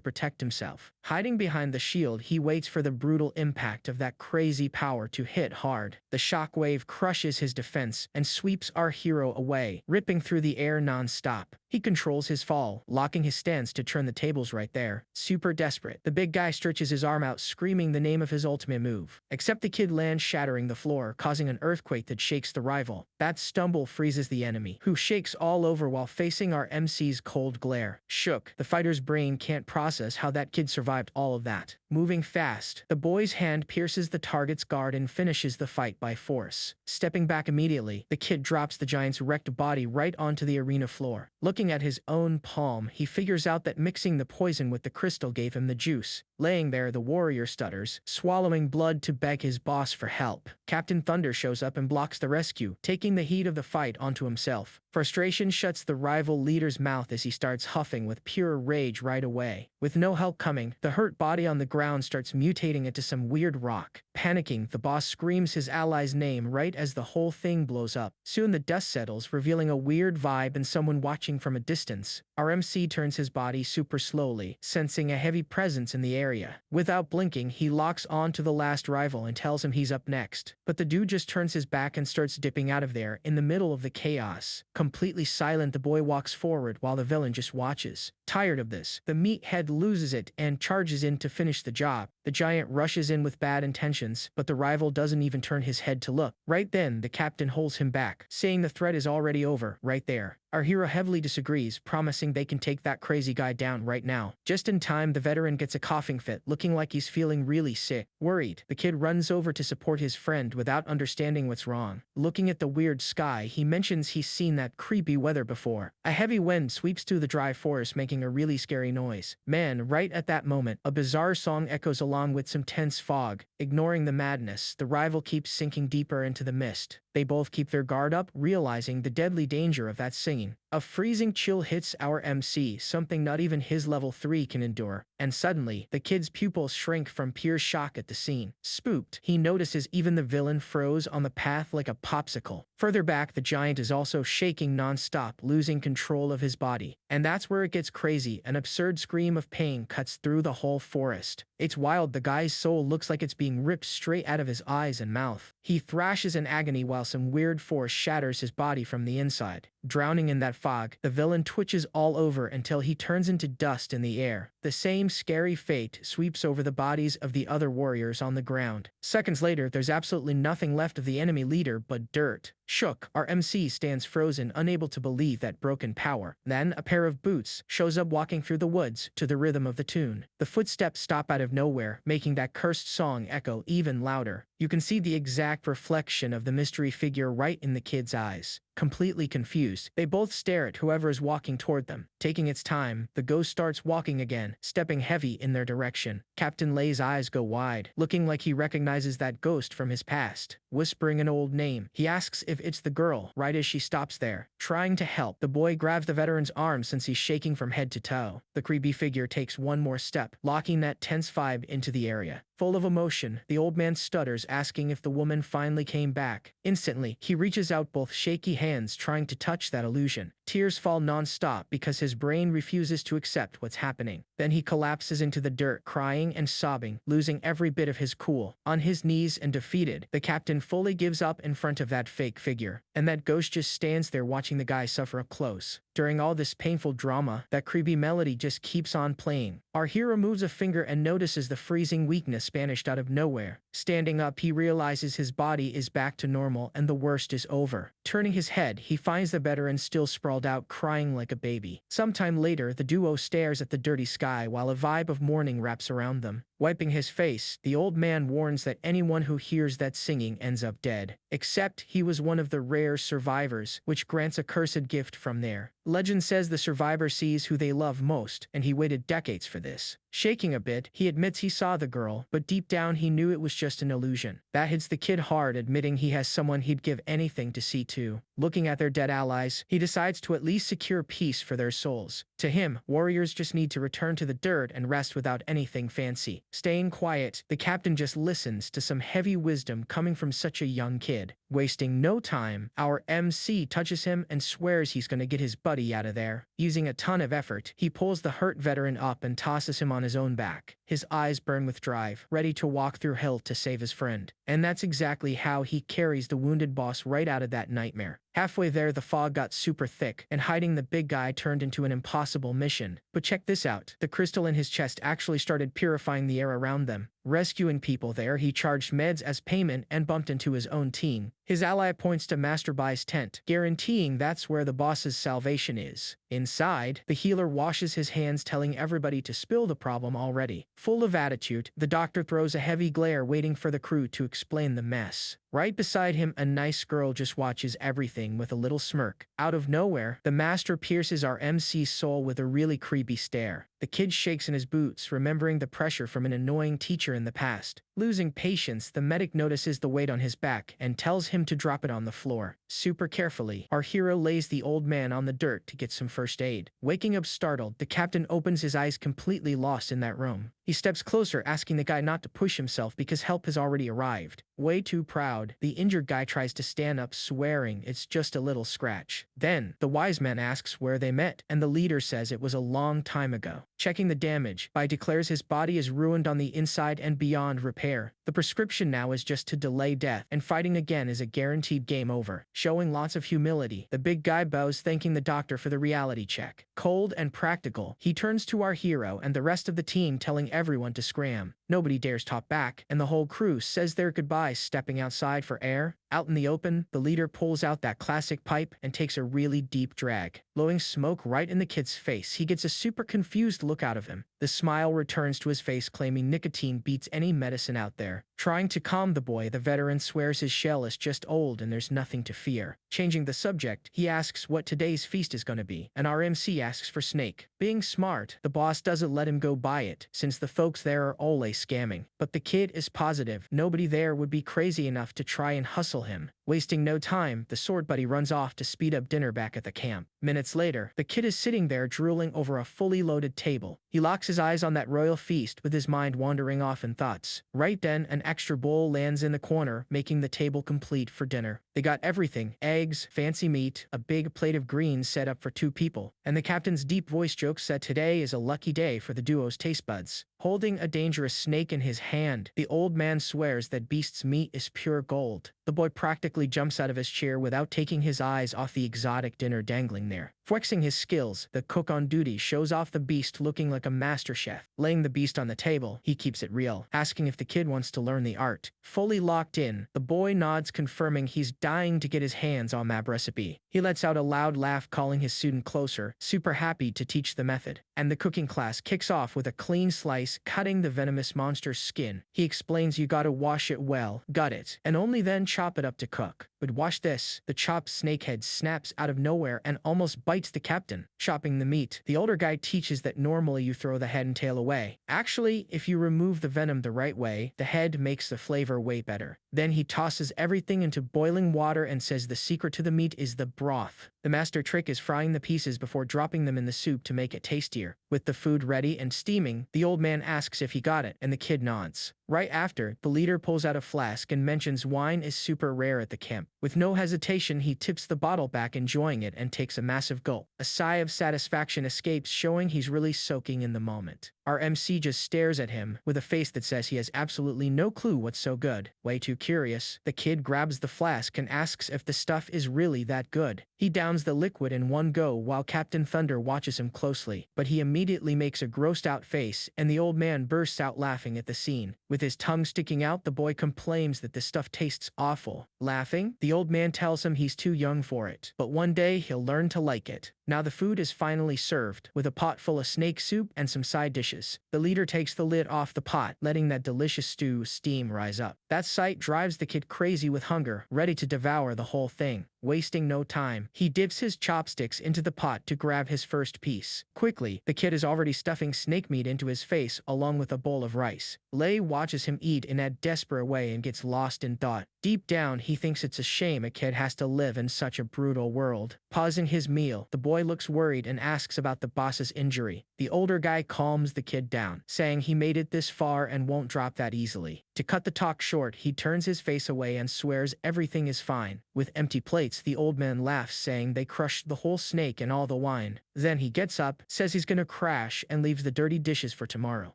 protect himself. Hiding behind the shield, he waits for the brutal impact of that crazy power to hit hard. The shockwave crushes his defense and sweeps our hero away, ripping through the air non-stop. He controls his fall, locking his stance to turn the tables right there. Super desperate, the big guy stretches his arm out, screaming the name of his ultimate move. Except the kid lands, shattering the floor, causing an earthquake that shakes the rival. That stumble freezes the enemy, who shakes all over while facing our MC's cold glare. Shook, the fighter's brain can't process how that kid survived all of that. Moving fast, the boy's hand pierces the target's guard and finishes the fight by force. Stepping back immediately, the kid drops the giant's wrecked body right onto the arena floor. Looking at his own palm, he figures out that mixing the poison with the crystal gave him the juice. Laying there, the warrior stutters, swallowing blood to beg his boss for help. Captain Thunder shows up and blocks the rescue, taking the heat of the fight onto himself. Frustration shuts the rival leader's mouth as he starts huffing with pure rage right away. With no help coming, the hurt body on the ground starts mutating into some weird rock. Panicking, the boss screams his ally's name right as the whole thing blows up. Soon the dust settles, revealing a weird vibe and someone watching from a distance. Our MC turns his body super slowly, sensing a heavy presence in the area. Without blinking, he locks on to the last rival and tells him he's up next. But the dude just turns his back and starts dipping out of there in the middle of the chaos. Completely silent, the boy walks forward while the villain just watches. Tired of this, the meathead loses it and charges in to finish the job. The giant rushes in with bad intentions, but the rival doesn't even turn his head to look. Right then, the captain holds him back, saying the threat is already over, right there. Our hero heavily disagrees, promising they can take that crazy guy down right now. Just in time, the veteran gets a coughing fit, looking like he's feeling really sick. Worried, the kid runs over to support his friend without understanding what's wrong. Looking at the weird sky, he mentions he's seen that creepy weather before. A heavy wind sweeps through the dry forest, making a really scary noise. Man, right at that moment, a bizarre song echoes along with some tense fog. Ignoring the madness, the rival keeps sinking deeper into the mist. They both keep their guard up, realizing the deadly danger of that singing. A freezing chill hits our MC, something not even his level 3 can endure. And suddenly, the kid's pupils shrink from pure shock at the scene. Spooked, he notices even the villain froze on the path like a popsicle. Further back, the giant is also shaking non-stop, losing control of his body. And that's where it gets crazy. An absurd scream of pain cuts through the whole forest. It's wild, the guy's soul looks like it's being ripped straight out of his eyes and mouth. He thrashes in agony while some weird force shatters his body from the inside. Drowning in that fog, the villain twitches all over until he turns into dust in the air. The same scary fate sweeps over the bodies of the other warriors on the ground. Seconds later, there's absolutely nothing left of the enemy leader but dirt. Shook, our MC stands frozen, unable to believe that broken power. Then, a pair of boots shows up walking through the woods to the rhythm of the tune. The footsteps stop out of nowhere, making that cursed song echo even louder. You can see the exact reflection of the mystery figure right in the kid's eyes. Completely confused, they both stare at whoever is walking toward them. Taking its time, the ghost starts walking again, stepping heavy in their direction. Captain Lay's eyes go wide, looking like he recognizes that ghost from his past. Whispering an old name, he asks if it's the girl, right as she stops there. Trying to help, the boy grabs the veteran's arm since he's shaking from head to toe. The creepy figure takes one more step, locking that tense vibe into the area. Full of emotion, the old man stutters, asking if the woman finally came back. Instantly, he reaches out both shaky hands trying to touch that illusion. Tears fall non-stop because his brain refuses to accept what's happening. Then he collapses into the dirt, crying and sobbing, losing every bit of his cool. On his knees and defeated, the captain fully gives up in front of that fake figure. And that ghost just stands there watching the guy suffer up close. During all this painful drama, that creepy melody just keeps on playing. Our hero moves a finger and notices the freezing weakness vanished out of nowhere. Standing up, he realizes his body is back to normal and the worst is over. Turning his head, he finds the veteran still sprawled out, crying like a baby. Sometime later, the duo stares at the dirty sky while a vibe of mourning wraps around them. Wiping his face, the old man warns that anyone who hears that singing ends up dead. Except he was one of the rare survivors, which grants a cursed gift from there. Legend says the survivor sees who they love most, and he waited decades for this. Shaking a bit, he admits he saw the girl, but deep down he knew it was just an illusion. That hits the kid hard, admitting he has someone he'd give anything to see too. Looking at their dead allies, he decides to at least secure peace for their souls. To him, warriors just need to return to the dirt and rest without anything fancy. Staying quiet, the captain just listens to some heavy wisdom coming from such a young kid. Wasting no time, our MC touches him and swears he's gonna get his buddy out of there. Using a ton of effort, he pulls the hurt veteran up and tosses him on his own back. His eyes burn with drive, ready to walk through hell to save his friend. And that's exactly how he carries the wounded boss right out of that nightmare. Halfway there, the fog got super thick, and hiding the big guy turned into an impossible mission. But check this out. The crystal in his chest actually started purifying the air around them. Rescuing people there, he charged meds as payment and bumped into his own team. His ally points to Master Bai's tent, guaranteeing that's where the boss's salvation is. Inside, the healer washes his hands, telling everybody to spill the problem already. Full of attitude, the doctor throws a heavy glare, waiting for the crew to explain the mess. Right beside him, a nice girl just watches everything with a little smirk. Out of nowhere, the master pierces our MC's soul with a really creepy stare. The kid shakes in his boots, remembering the pressure from an annoying teacher in the past. Losing patience, the medic notices the weight on his back and tells him to drop it on the floor. Super carefully, our hero lays the old man on the dirt to get some first aid. Waking up startled, the captain opens his eyes, completely lost in that room. He steps closer, asking the guy not to push himself because help has already arrived. Way too proud, the injured guy tries to stand up, swearing it's just a little scratch. Then, the wise man asks where they met, and the leader says it was a long time ago. Checking the damage, Bai declares his body is ruined on the inside and beyond repair. The prescription now is just to delay death, and fighting again is a guaranteed game over. Showing lots of humility, the big guy bows, thanking the doctor for the reality check. Cold and practical, he turns to our hero and the rest of the team, telling everyone to scram. Nobody dares talk back, and the whole crew says their goodbyes, stepping outside for air. Out in the open, the leader pulls out that classic pipe and takes a really deep drag. Blowing smoke right in the kid's face, he gets a super confused look out of him. The smile returns to his face, claiming nicotine beats any medicine out there. Trying to calm the boy, the veteran swears his shell is just old and there's nothing to fear. Changing the subject, he asks what today's feast is gonna be, and our MC asks for snake. Being smart, the boss doesn't let him go buy it, since the folks there are always scamming. But the kid is positive nobody there would be crazy enough to try and hustle him. Wasting no time, the sword buddy runs off to speed up dinner back at the camp. Minutes later, the kid is sitting there drooling over a fully loaded table. He locks his eyes on that royal feast, with his mind wandering off in thoughts. Right then, an extra bowl lands in the corner, making the table complete for dinner. They got everything: eggs, fancy meat, a big plate of greens set up for 2 people. And the captain's deep voice jokes that today is a lucky day for the duo's taste buds. holding a dangerous snake in his hand. The old man swears that beast's meat is pure gold. The boy practically jumps out of his chair without taking his eyes off the exotic dinner dangling there. Flexing his skills, the cook on duty shows off the beast looking like a master chef. Laying the beast on the table, he keeps it real, asking if the kid wants to learn the art. Fully locked in, the boy nods, confirming he's dying to get his hands on that recipe. He lets out a loud laugh, calling his student closer, super happy to teach the method. And the cooking class kicks off with a clean slice, cutting the venomous monster's skin. He explains you gotta wash it well, gut it, and only then chop it up to cook. But watch this, the chopped snake head snaps out of nowhere and almost bites the captain. Chopping the meat, the older guy teaches that normally you throw the head and tail away. Actually, if you remove the venom the right way, the head makes the flavor way better. Then he tosses everything into boiling water and says the secret to the meat is the broth. The master trick is frying the pieces before dropping them in the soup to make it tastier. With the food ready and steaming, the old man asks if he got it, and the kid nods. Right after, the leader pulls out a flask and mentions wine is super rare at the camp. With no hesitation, he tips the bottle back, enjoying it, and takes a massive gulp. A sigh of satisfaction escapes, showing he's really soaking in the moment. Our MC just stares at him, with a face that says he has absolutely no clue what's so good. Way too curious, the kid grabs the flask and asks if the stuff is really that good. He downs the liquid in one go while Captain Thunder watches him closely, but he immediately makes a grossed out face, and the old man bursts out laughing at the scene. With his tongue sticking out, the boy complains that the stuff tastes awful. Laughing, the old man tells him he's too young for it, but one day he'll learn to like it. Now the food is finally served, with a pot full of snake soup and some side dishes. The leader takes the lid off the pot, letting that delicious stew steam rise up. That sight drives the kid crazy with hunger, ready to devour the whole thing. Wasting no time, he dips his chopsticks into the pot to grab his first piece. Quickly, the kid is already stuffing snake meat into his face along with a bowl of rice. Lei watches him eat in a desperate way and gets lost in thought. Deep down, he thinks it's a shame a kid has to live in such a brutal world. Pausing his meal, the boy looks worried and asks about the boss's injury. The older guy calms the kid down, saying he made it this far and won't drop that easily. To cut the talk short, he turns his face away and swears everything is fine. With empty plates, the old man laughs, saying they crushed the whole snake and all the wine. Then he gets up, says he's gonna crash, and leaves the dirty dishes for tomorrow.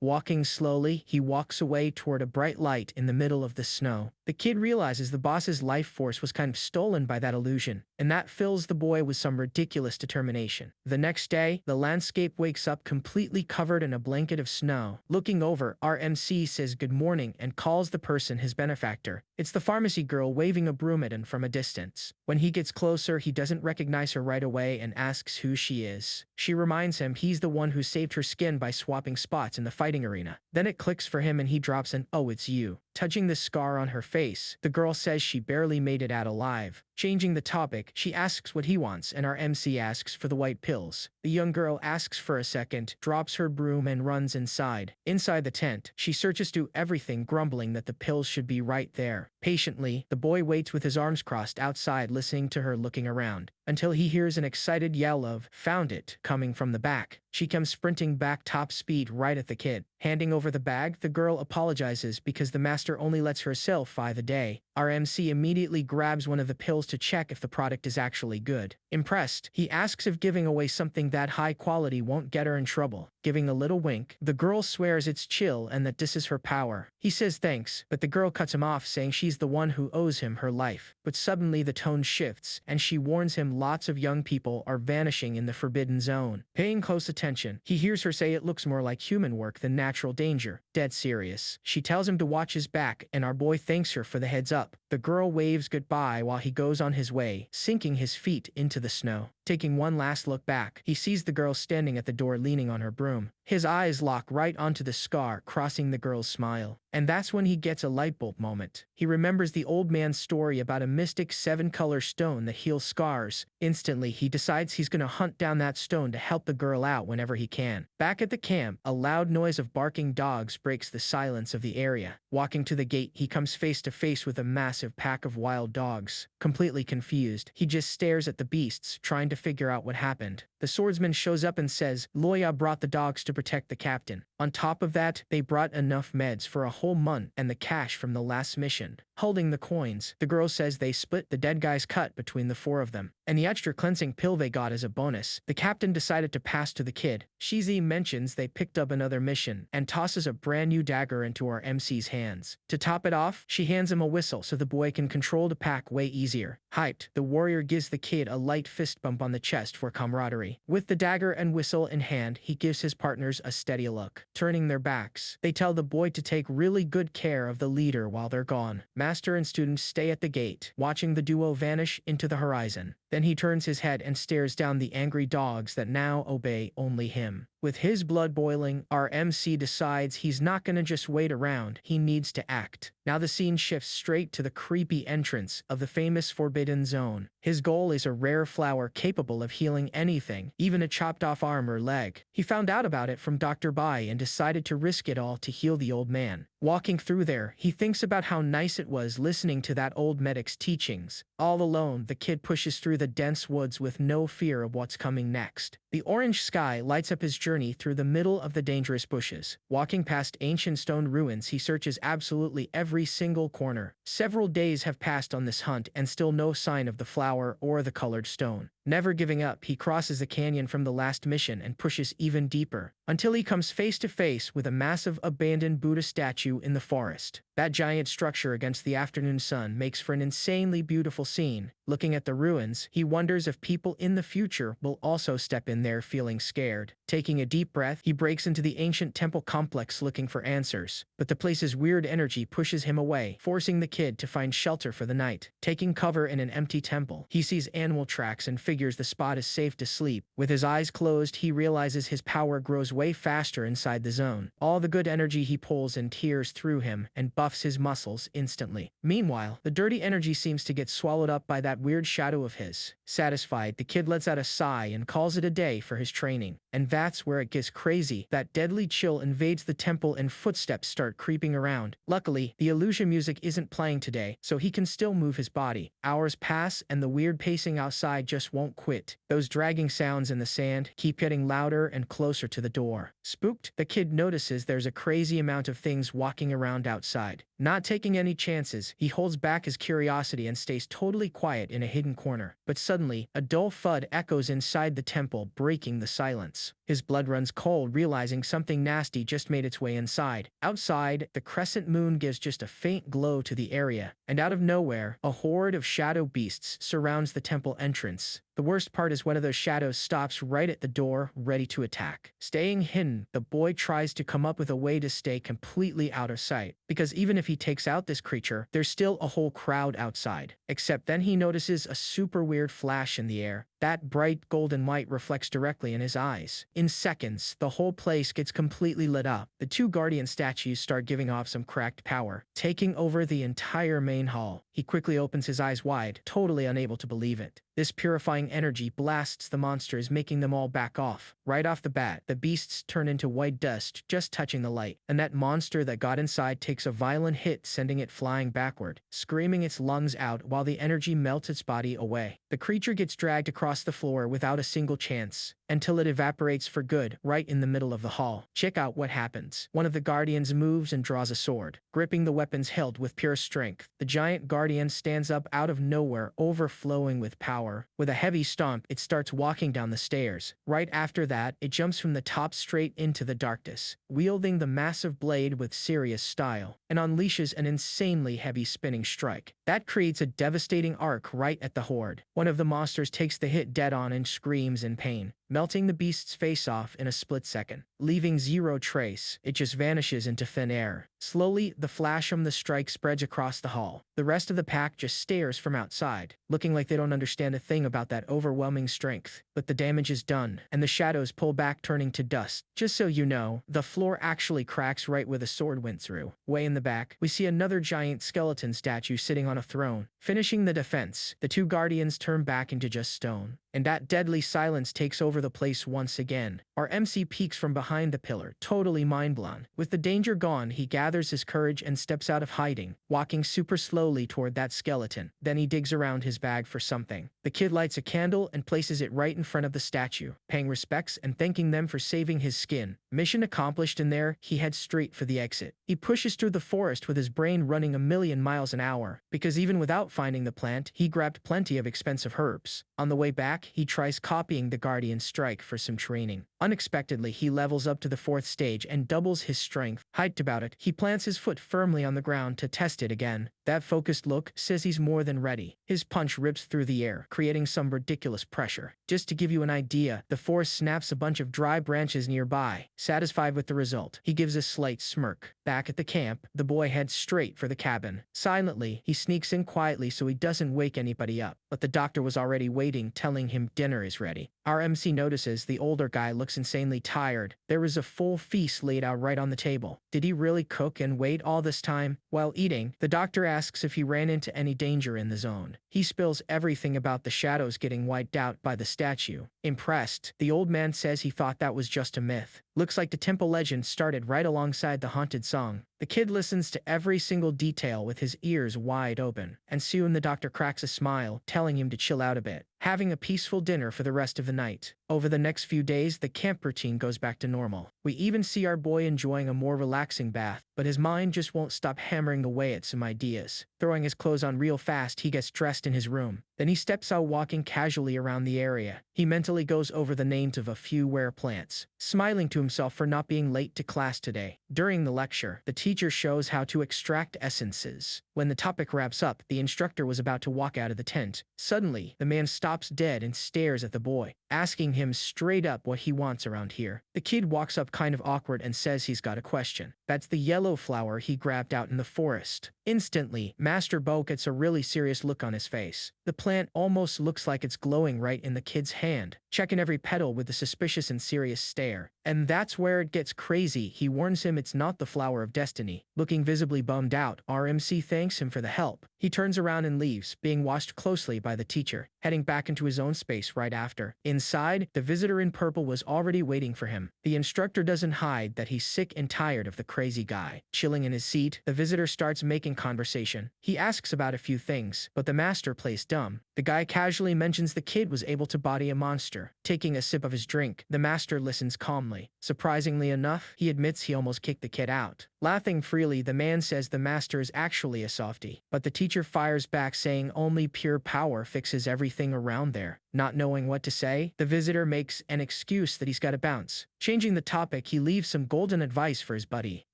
Walking slowly, he walks away toward a bright light in the middle of the snow. The kid realizes the boss's life force was kind of stolen by that illusion, and that fills the boy with some ridiculous determination. The next day, the landscape wakes up completely covered in a blanket of snow. Looking over, our MC says good morning and calls the person his benefactor. It's the pharmacy girl waving a broom at him from a distance. When he gets closer, he doesn't recognize her right away and asks who she is. She reminds him he's the one who saved her skin by swapping spots in the fighting arena. Then it clicks for him and he drops an "Oh, it's you." Touching the scar on her face, the girl says she barely made it out alive. Changing the topic, she asks what he wants, and our MC asks for the white pills. The young girl asks for a second, drops her broom, and runs inside. Inside the tent, she searches through everything, grumbling that the pills should be right there. Patiently, the boy waits with his arms crossed outside, listening to her looking around, until he hears an excited yell of "Found it!" coming from the back. She comes sprinting back top speed right at the kid. Handing over the bag, the girl apologizes because the master only lets herself 5 a day. Our MC immediately grabs one of the pills to check if the product is actually good. Impressed, he asks if giving away something that high quality won't get her in trouble. Giving a little wink, the girl swears it's chill and that this is her power. He says thanks, but the girl cuts him off, saying she's the one who owes him her life. But suddenly the tone shifts, and she warns him lots of young people are vanishing in the forbidden zone. Paying close attention, he hears her say it looks more like human work than natural danger. Dead serious. She tells him to watch his back, and our boy thanks her for the heads up. The girl waves goodbye while he goes on his way, sinking his feet into the snow. Taking one last look back, he sees the girl standing at the door leaning on her broom. His eyes lock right onto the scar crossing the girl's smile. And that's when he gets a light bulb moment. He remembers the old man's story about a mystic 7-color stone that heals scars. Instantly, he decides he's gonna hunt down that stone to help the girl out whenever he can. Back at the camp, a loud noise of barking dogs breaks the silence of the area. Walking to the gate, he comes face to face with a massive pack of wild dogs. Completely confused, he just stares at the beasts, trying to figure out what happened. The swordsman shows up and says Loya brought the dogs to protect the captain. On top of that, they brought enough meds for a whole month and the cash from the last mission. holding the coins. The girl says they split the dead guy's cut between the four of them, and the extra cleansing pill they got as a bonus. The captain decided to pass to the kid. Shizi mentions they picked up another mission and tosses a brand new dagger into our MC's hands. To top it off, she hands him a whistle so the boy can control the pack way easier. Hyped, the warrior gives the kid a light fist bump on the chest for camaraderie. With the dagger and whistle in hand, he gives his partners a steady look. Turning their backs, they tell the boy to take really good care of the leader while they're gone. Master and students stay at the gate, watching the duo vanish into the horizon. Then he turns his head and stares down the angry dogs that now obey only him. With his blood boiling, our MC decides he's not gonna just wait around, he needs to act. Now the scene shifts straight to the creepy entrance of the famous Forbidden Zone. His goal is a rare flower capable of healing anything, even a chopped off arm or leg. He found out about it from Dr. Bai and decided to risk it all to heal the old man. Walking through there, he thinks about how nice it was listening to that old medic's teachings. All alone, the kid pushes through the dense woods with no fear of what's coming next. The orange sky lights up his journey through the middle of the dangerous bushes. Walking past ancient stone ruins, he searches absolutely every single corner. Several days have passed on this hunt and still no sign of the flower or the colored stone. Never giving up, he crosses the canyon from the last mission and pushes even deeper, until he comes face to face with a massive abandoned Buddha statue in the forest. That giant structure against the afternoon sun makes for an insanely beautiful scene. Looking at the ruins, he wonders if people in the future will also step in there feeling scared. Taking a deep breath, he breaks into the ancient temple complex looking for answers, but the place's weird energy pushes him away, forcing the kid to find shelter for the night. Taking cover in an empty temple, he sees animal tracks and figures the spot is safe to sleep. With his eyes closed, he realizes his power grows way faster inside the zone. All the good energy he pulls and tears through him and buffs his muscles instantly. Meanwhile, the dirty energy seems to get swallowed up by that weird shadow of his. Satisfied, the kid lets out a sigh and calls it a day for his training. And that's where it gets crazy. That deadly chill invades the temple and footsteps start creeping around. Luckily, the illusion music isn't playing today, so he can still move his body. Hours pass and the weird pacing outside just won't quit. Those dragging sounds in the sand keep getting louder and closer to the door. Spooked, the kid notices there's a crazy amount of things walking around outside. Not taking any chances, he holds back his curiosity and stays totally quiet in a hidden corner. But suddenly, a dull thud echoes inside the temple, breaking the silence. His blood runs cold, realizing something nasty just made its way inside. Outside, the crescent moon gives just a faint glow to the area, and out of nowhere, a horde of shadow beasts surrounds the temple entrance. The worst part is one of those shadows stops right at the door, ready to attack. Staying hidden, the boy tries to come up with a way to stay completely out of sight, because even if he takes out this creature, there's still a whole crowd outside. Except then he notices a super weird flash in the air. That bright golden light reflects directly in his eyes. In seconds, the whole place gets completely lit up. The two guardian statues start giving off some cracked power, taking over the entire main hall. He quickly opens his eyes wide, totally unable to believe it. This purifying energy blasts the monsters, making them all back off. Right off the bat, the beasts turn into white dust, just touching the light. And that monster that got inside takes a violent hit, sending it flying backward, screaming its lungs out while the energy melts its body away. The creature gets dragged across the floor without a single chance, until it evaporates for good, right in the middle of the hall. Check out what happens. One of the guardians moves and draws a sword, gripping the weapons held with pure strength. The giant guardian stands up out of nowhere, overflowing with power. With a heavy stomp, it starts walking down the stairs. Right after that, it jumps from the top straight into the darkness, wielding the massive blade with serious style, and unleashes an insanely heavy spinning strike. That creates a devastating arc right at the horde. One of the monsters takes the hit dead on and screams in pain, melting the beast's face off in a split second, leaving zero trace. It just vanishes into thin air. Slowly, the flash from the strike spreads across the hall. The rest of the pack just stares from outside, looking like they don't understand a thing about that overwhelming strength. But the damage is done, and the shadows pull back, turning to dust. Just so you know, the floor actually cracks right where the sword went through. Way in the back, we see another giant skeleton statue sitting on a throne. Finishing the defense, the two guardians turn back into just stone, and that deadly silence takes over the place once again. Our MC peeks from behind the pillar, totally mind-blown. With the danger gone, he gathers his courage and steps out of hiding, walking super slowly toward that skeleton. Then he digs around his bag for something. The kid lights a candle and places it right in front of the statue, paying respects and thanking them for saving his skin. Mission accomplished, and there he heads straight for the exit. He pushes through the forest with his brain running a million miles an hour, because even without finding the plant, he grabbed plenty of expensive herbs. On the way back, he tries copying the Guardian Strike for some training. Unexpectedly, he levels up to the 4th stage and doubles his strength. Hyped about it, he plants his foot firmly on the ground to test it again. That focused look says he's more than ready. His punch rips through the air, creating some ridiculous pressure. Just to give you an idea, the forest snaps a bunch of dry branches nearby. Satisfied with the result, he gives a slight smirk. Back at the camp, the boy heads straight for the cabin. Silently, he sneaks in quietly so he doesn't wake anybody up. But the doctor was already waiting, telling him dinner is ready. Our MC notices the older guy looks insanely tired. There is a full feast laid out right on the table. Did he really cook and wait all this time? While eating, the doctor asks if he ran into any danger in the zone. He spills everything about the shadows getting wiped out by the statue. Impressed, the old man says he thought that was just a myth. Looks like the temple legend started right alongside the haunted song. The kid listens to every single detail with his ears wide open, and soon the doctor cracks a smile, telling him to chill out a bit, having a peaceful dinner for the rest of the night. Over the next few days, the camp routine goes back to normal. We even see our boy enjoying a more relaxing bath, but his mind just won't stop hammering away at some ideas. Throwing his clothes on real fast, he gets dressed in his room. Then he steps out walking casually around the area. He mentally goes over the names of a few rare plants, smiling to himself for not being late to class today. During the lecture, the teacher shows how to extract essences. When the topic wraps up, the instructor was about to walk out of the tent. Suddenly, the man stops dead and stares at the boy, asking him straight up what he wants around here. The kid walks up kind of awkward and says he's got a question. That's the yellow flower he grabbed out in the forest. Instantly, Master Bo gets a really serious look on his face. The plant almost looks like it's glowing right in the kid's hand, checking every petal with a suspicious and serious stare. And that's where it gets crazy. He warns him it's not the flower of destiny. Looking visibly bummed out, RMC thanks him for the help. He turns around and leaves, being watched closely by the teacher, heading back into his own space right after. Inside, the visitor in purple was already waiting for him. The instructor doesn't hide that he's sick and tired of the crazy guy. Chilling in his seat, the visitor starts making conversation. He asks about a few things, but the master plays dumb. The guy casually mentions the kid was able to body a monster. Taking a sip of his drink, the master listens calmly. Surprisingly enough, he admits he almost kicked the kid out. Laughing freely, the man says the master is actually a softie, but the teacher fires back saying only pure power fixes everything around there. Not knowing what to say, the visitor makes an excuse that he's got to bounce. Changing the topic, he leaves some golden advice for his buddy.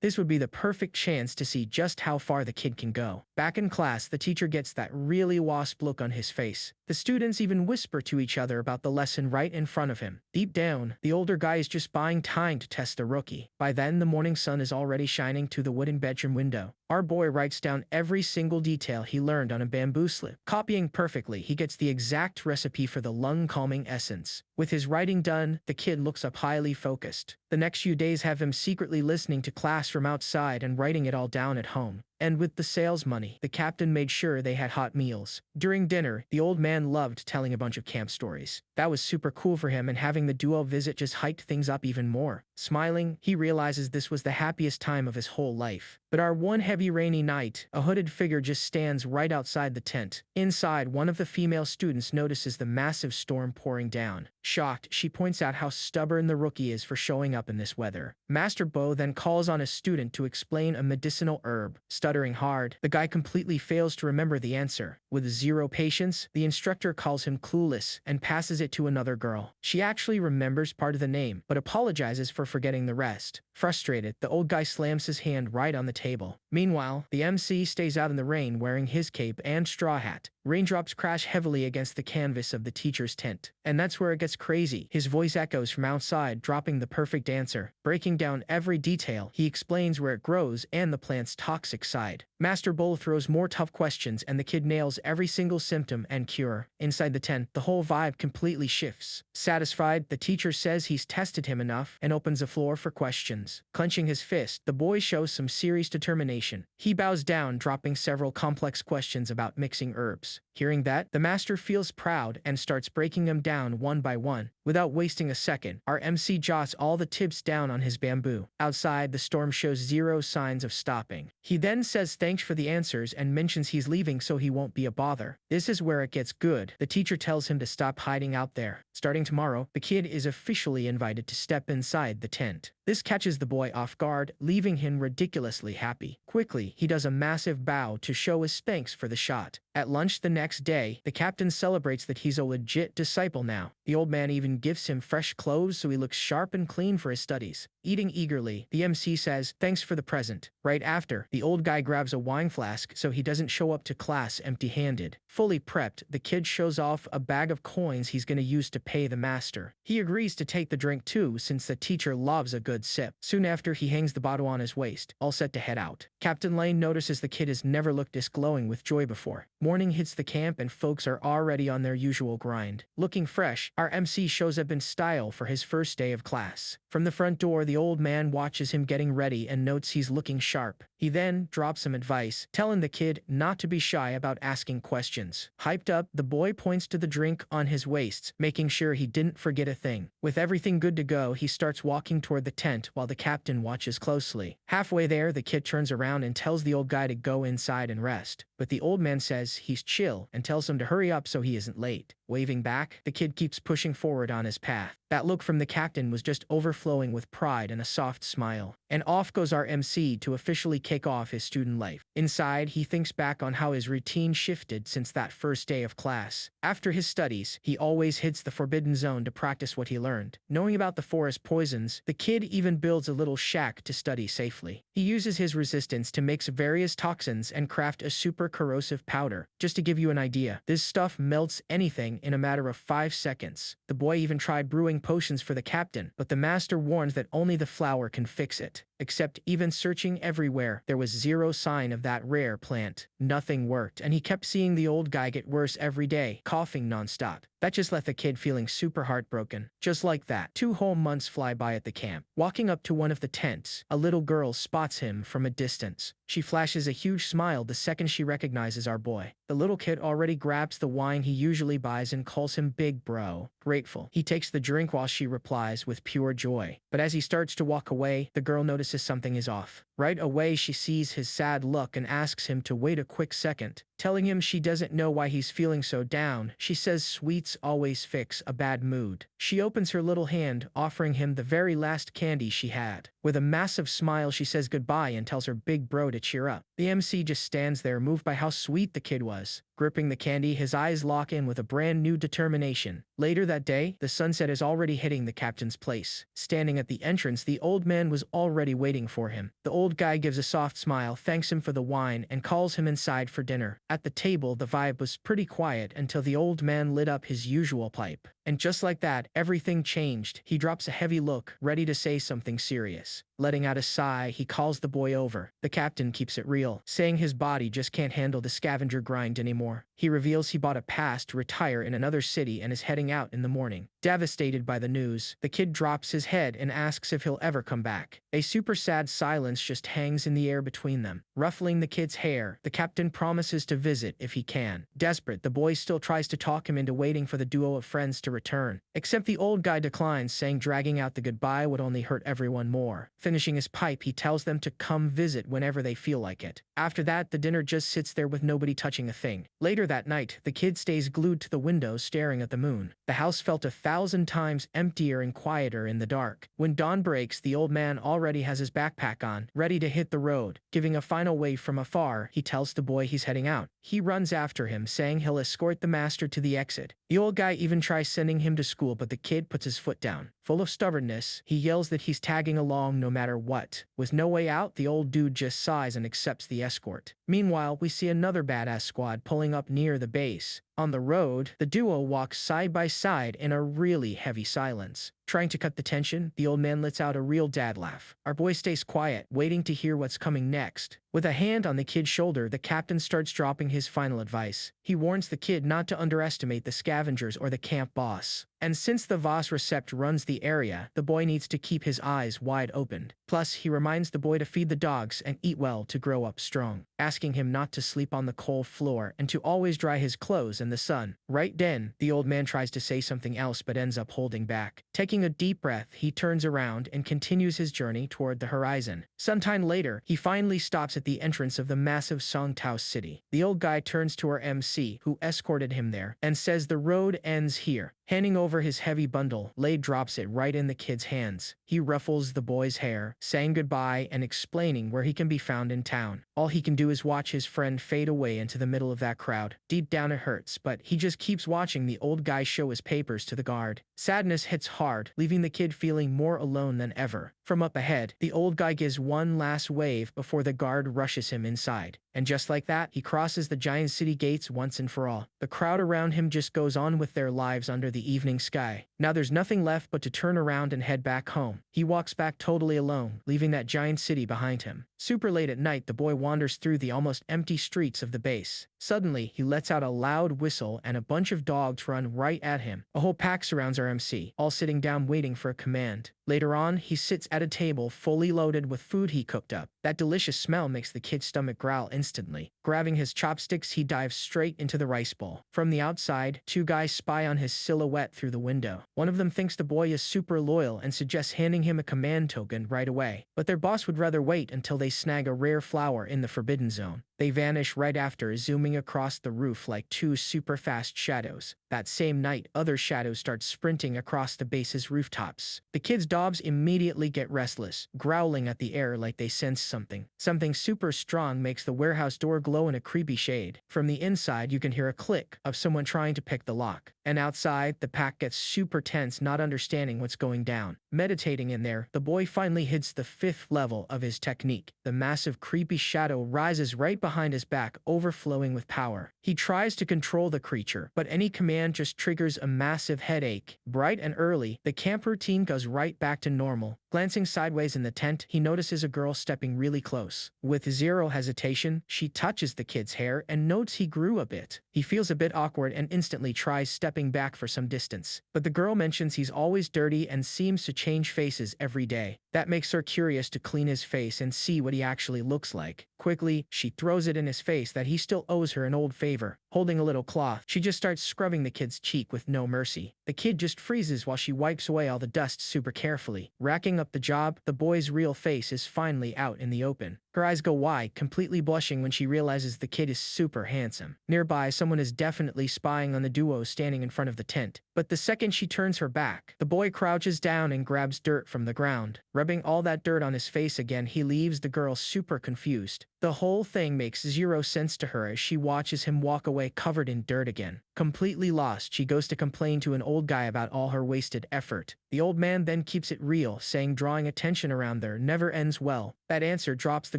This would be the perfect chance to see just how far the kid can go. Back in class, the teacher gets that really wasp look on his face. The students even whisper to each other about the lesson right in front of him. Deep down, the older guy is just buying time to test the rookie. By then, the morning sun is already shining through the wooden bedroom window. Our boy writes down every single detail he learned on a bamboo slip. Copying perfectly, he gets the exact recipe for the lung-calming essence. With his writing done, the kid looks up highly focused. The next few days have him secretly listening to class from outside and writing it all down at home. And with the sales money, the captain made sure they had hot meals. During dinner, the old man loved telling a bunch of camp stories. That was super cool for him, and having the duo visit just hyped things up even more. Smiling, he realizes this was the happiest time of his whole life. But our one heavy rainy night, a hooded figure just stands right outside the tent. Inside, one of the female students notices the massive storm pouring down. Shocked, she points out how stubborn the rookie is for showing up in this weather. Master Bo then calls on a student to explain a medicinal herb. Stuttering hard, the guy completely fails to remember the answer. With zero patience, the instructor calls him clueless and passes it to another girl. She actually remembers part of the name, but apologizes for forgetting the rest. Frustrated, the old guy slams his hand right on the table. Meanwhile, the MC stays out in the rain wearing his cape and straw hat. Raindrops crash heavily against the canvas of the teacher's tent. And that's where it gets crazy. His voice echoes from outside, dropping the perfect answer. Breaking down every detail, he explains where it grows and the plant's toxic side. Master Bull throws more tough questions, and the kid nails every single symptom and cure. Inside the tent, the whole vibe completely shifts. Satisfied, the teacher says he's tested him enough and opens the floor for questions. Clenching his fist, the boy shows some serious determination. He bows down, dropping several complex questions about mixing herbs. Hearing that, the master feels proud and starts breaking them down one by one. Without wasting a second, our MC jots all the tips down on his bamboo. Outside, the storm shows zero signs of stopping. He then says thanks for the answers and mentions he's leaving so he won't be a bother. This is where it gets good. The teacher tells him to stop hiding out there. Starting tomorrow, the kid is officially invited to step inside the tent. This catches the boy off guard, leaving him ridiculously happy. Quickly, he does a massive bow to show his thanks for the shot. At lunch the next day, the captain celebrates that he's a legit disciple now. The old man even gives him fresh clothes so he looks sharp and clean for his studies. Eating eagerly, the MC says, "Thanks for the present." Right after, the old guy grabs a wine flask so he doesn't show up to class empty-handed. Fully prepped, the kid shows off a bag of coins he's gonna use to pay the master. He agrees to take the drink too since the teacher loves a good sip. Soon after, he hangs the bottle on his waist, all set to head out. Captain Lane notices the kid has never looked this glowing with joy before. Morning hits the camp and folks are already on their usual grind. Looking fresh, our MC shows up in style for his first day of class. From the front door, the old man watches him getting ready and notes he's looking sharp. He then drops some advice, telling the kid not to be shy about asking questions. Hyped up, the boy points to the drink on his waist, making sure he didn't forget a thing. With everything good to go, he starts walking toward the tent while the captain watches closely. Halfway there, the kid turns around and tells the old guy to go inside and rest. But the old man says he's chill and tells him to hurry up so he isn't late. Waving back, the kid keeps pushing forward on his path. That look from the captain was just overflowing with pride and a soft smile. And off goes our MC to officially kick off his student life. Inside, he thinks back on how his routine shifted since that first day of class. After his studies, he always hits the forbidden zone to practice what he learned. Knowing about the forest poisons, the kid even builds a little shack to study safely. He uses his resistance to mix various toxins and craft a super corrosive powder. Just to give you an idea, this stuff melts anything in a matter of 5 seconds. The boy even tried brewing potions for the captain, but the master warns that only the flower can fix it. Except even searching everywhere, there was zero sign of that rare plant. Nothing worked, and he kept seeing the old guy get worse every day, coughing nonstop. That just left the kid feeling super heartbroken. Just like that, 2 whole months fly by at the camp. Walking up to one of the tents, a little girl spots him from a distance. She flashes a huge smile the second she recognizes our boy. The little kid already grabs the wine he usually buys and calls him Big Bro. Grateful, he takes the drink while she replies with pure joy. But as he starts to walk away, the girl notices something is off. Right away, she sees his sad look and asks him to wait a quick second. Telling him she doesn't know why he's feeling so down, she says sweets always fix a bad mood. She opens her little hand, offering him the very last candy she had. With a massive smile, she says goodbye and tells her big bro to cheer up. The MC just stands there, moved by how sweet the kid was. Gripping the candy, his eyes lock in with a brand new determination. Later that day, the sunset is already hitting the captain's place. Standing at the entrance, the old man was already waiting for him. The old guy gives a soft smile, thanks him for the wine, and calls him inside for dinner. At the table, the vibe was pretty quiet until the old man lit up his usual pipe. And just like that, everything changed. He drops a heavy look, ready to say something serious. Letting out a sigh, he calls the boy over. The captain keeps it real, saying his body just can't handle the scavenger grind anymore. He reveals he bought a pass to retire in another city and is heading out in the morning. Devastated by the news, the kid drops his head and asks if he'll ever come back. A super sad silence just hangs in the air between them. Ruffling the kid's hair, the captain promises to visit if he can. Desperate, the boy still tries to talk him into waiting for the duo of friends to return. Except the old guy declines, saying dragging out the goodbye would only hurt everyone more. Finishing his pipe, he tells them to come visit whenever they feel like it. After that, the dinner just sits there with nobody touching a thing. Later that night, the kid stays glued to the window staring at the moon. The house felt 1,000 times emptier and quieter in the dark. When dawn breaks, the old man already has his backpack on, ready to hit the road. Giving a final wave from afar, he tells the boy he's heading out. He runs after him, saying he'll escort the master to the exit. The old guy even tries sending him to school, but the kid puts his foot down. Full of stubbornness, he yells that he's tagging along no matter what. With no way out, the old dude just sighs and accepts the escort. Meanwhile, we see another badass squad pulling up near the base. On the road, the duo walks side by side in a really heavy silence. Trying to cut the tension, the old man lets out a real dad laugh. Our boy stays quiet, waiting to hear what's coming next. With a hand on the kid's shoulder, the captain starts dropping his final advice. He warns the kid not to underestimate the scavengers or the camp boss. And since the Voss Recept runs the area, the boy needs to keep his eyes wide open. Plus, he reminds the boy to feed the dogs and eat well to grow up strong, asking him not to sleep on the cold floor and to always dry his clothes in the sun. Right then, the old man tries to say something else but ends up holding back. Taking a deep breath, he turns around and continues his journey toward the horizon. Sometime later, he finally stops at the entrance of the massive Songtao city. The old guy turns to our MC, who escorted him there, and says the road ends here. Handing over his heavy bundle, Lei drops it right in the kid's hands. He ruffles the boy's hair, saying goodbye and explaining where he can be found in town. All he can do is watch his friend fade away into the middle of that crowd. Deep down it hurts, but he just keeps watching the old guy show his papers to the guard. Sadness hits hard, leaving the kid feeling more alone than ever. From up ahead, the old guy gives one last wave before the guard rushes him inside. And just like that, he crosses the giant city gates once and for all. The crowd around him just goes on with their lives under the evening sky. Now there's nothing left but to turn around and head back home. He walks back totally alone, leaving that giant city behind him. Super late at night, the boy wanders through the almost empty streets of the base. Suddenly, he lets out a loud whistle and a bunch of dogs run right at him. A whole pack surrounds our MC, all sitting down waiting for a command. Later on, he sits at a table fully loaded with food he cooked up. That delicious smell makes the kid's stomach growl instantly. Grabbing his chopsticks, he dives straight into the rice bowl. From the outside, two guys spy on his silhouette through the window. One of them thinks the boy is super loyal and suggests handing him a command token right away. But their boss would rather wait until they snag a rare flower in the Forbidden Zone. They vanish right after, zooming across the roof like two super fast shadows. That same night, other shadows start sprinting across the base's rooftops. The kids' dogs immediately get restless, growling at the air like they sense something. Something super strong makes the warehouse door glow in a creepy shade. From the inside, you can hear a click of someone trying to pick the lock. And outside, the pack gets super tense, not understanding what's going down. Meditating in there, the boy finally hits the 5th level of his technique. The massive creepy shadow rises right behind his back, overflowing with power. He tries to control the creature, but any command just triggers a massive headache. Bright and early, the camp routine goes right back to normal. Glancing sideways in the tent, he notices a girl stepping really close. With zero hesitation, she touches the kid's hair and notes he grew a bit. He feels a bit awkward and instantly tries stepping back for some distance. But the girl mentions he's always dirty and seems to change faces every day. That makes her curious to clean his face and see what he actually looks like. Quickly, she throws it in his face that he still owes her an old favor. Holding a little cloth, she just starts scrubbing the kid's cheek with no mercy. The kid just freezes while she wipes away all the dust super carefully. Racking up the job, the boy's real face is finally out in the open. Her eyes go wide, completely blushing when she realizes the kid is super handsome. Nearby, someone is definitely spying on the duo standing in front of the tent. But the second she turns her back, the boy crouches down and grabs dirt from the ground. Rubbing all that dirt on his face again, he leaves the girl super confused. The whole thing makes zero sense to her as she watches him walk away covered in dirt again. Completely lost, she goes to complain to an old guy about all her wasted effort. The old man then keeps it real, saying drawing attention around there never ends well. That answer drops the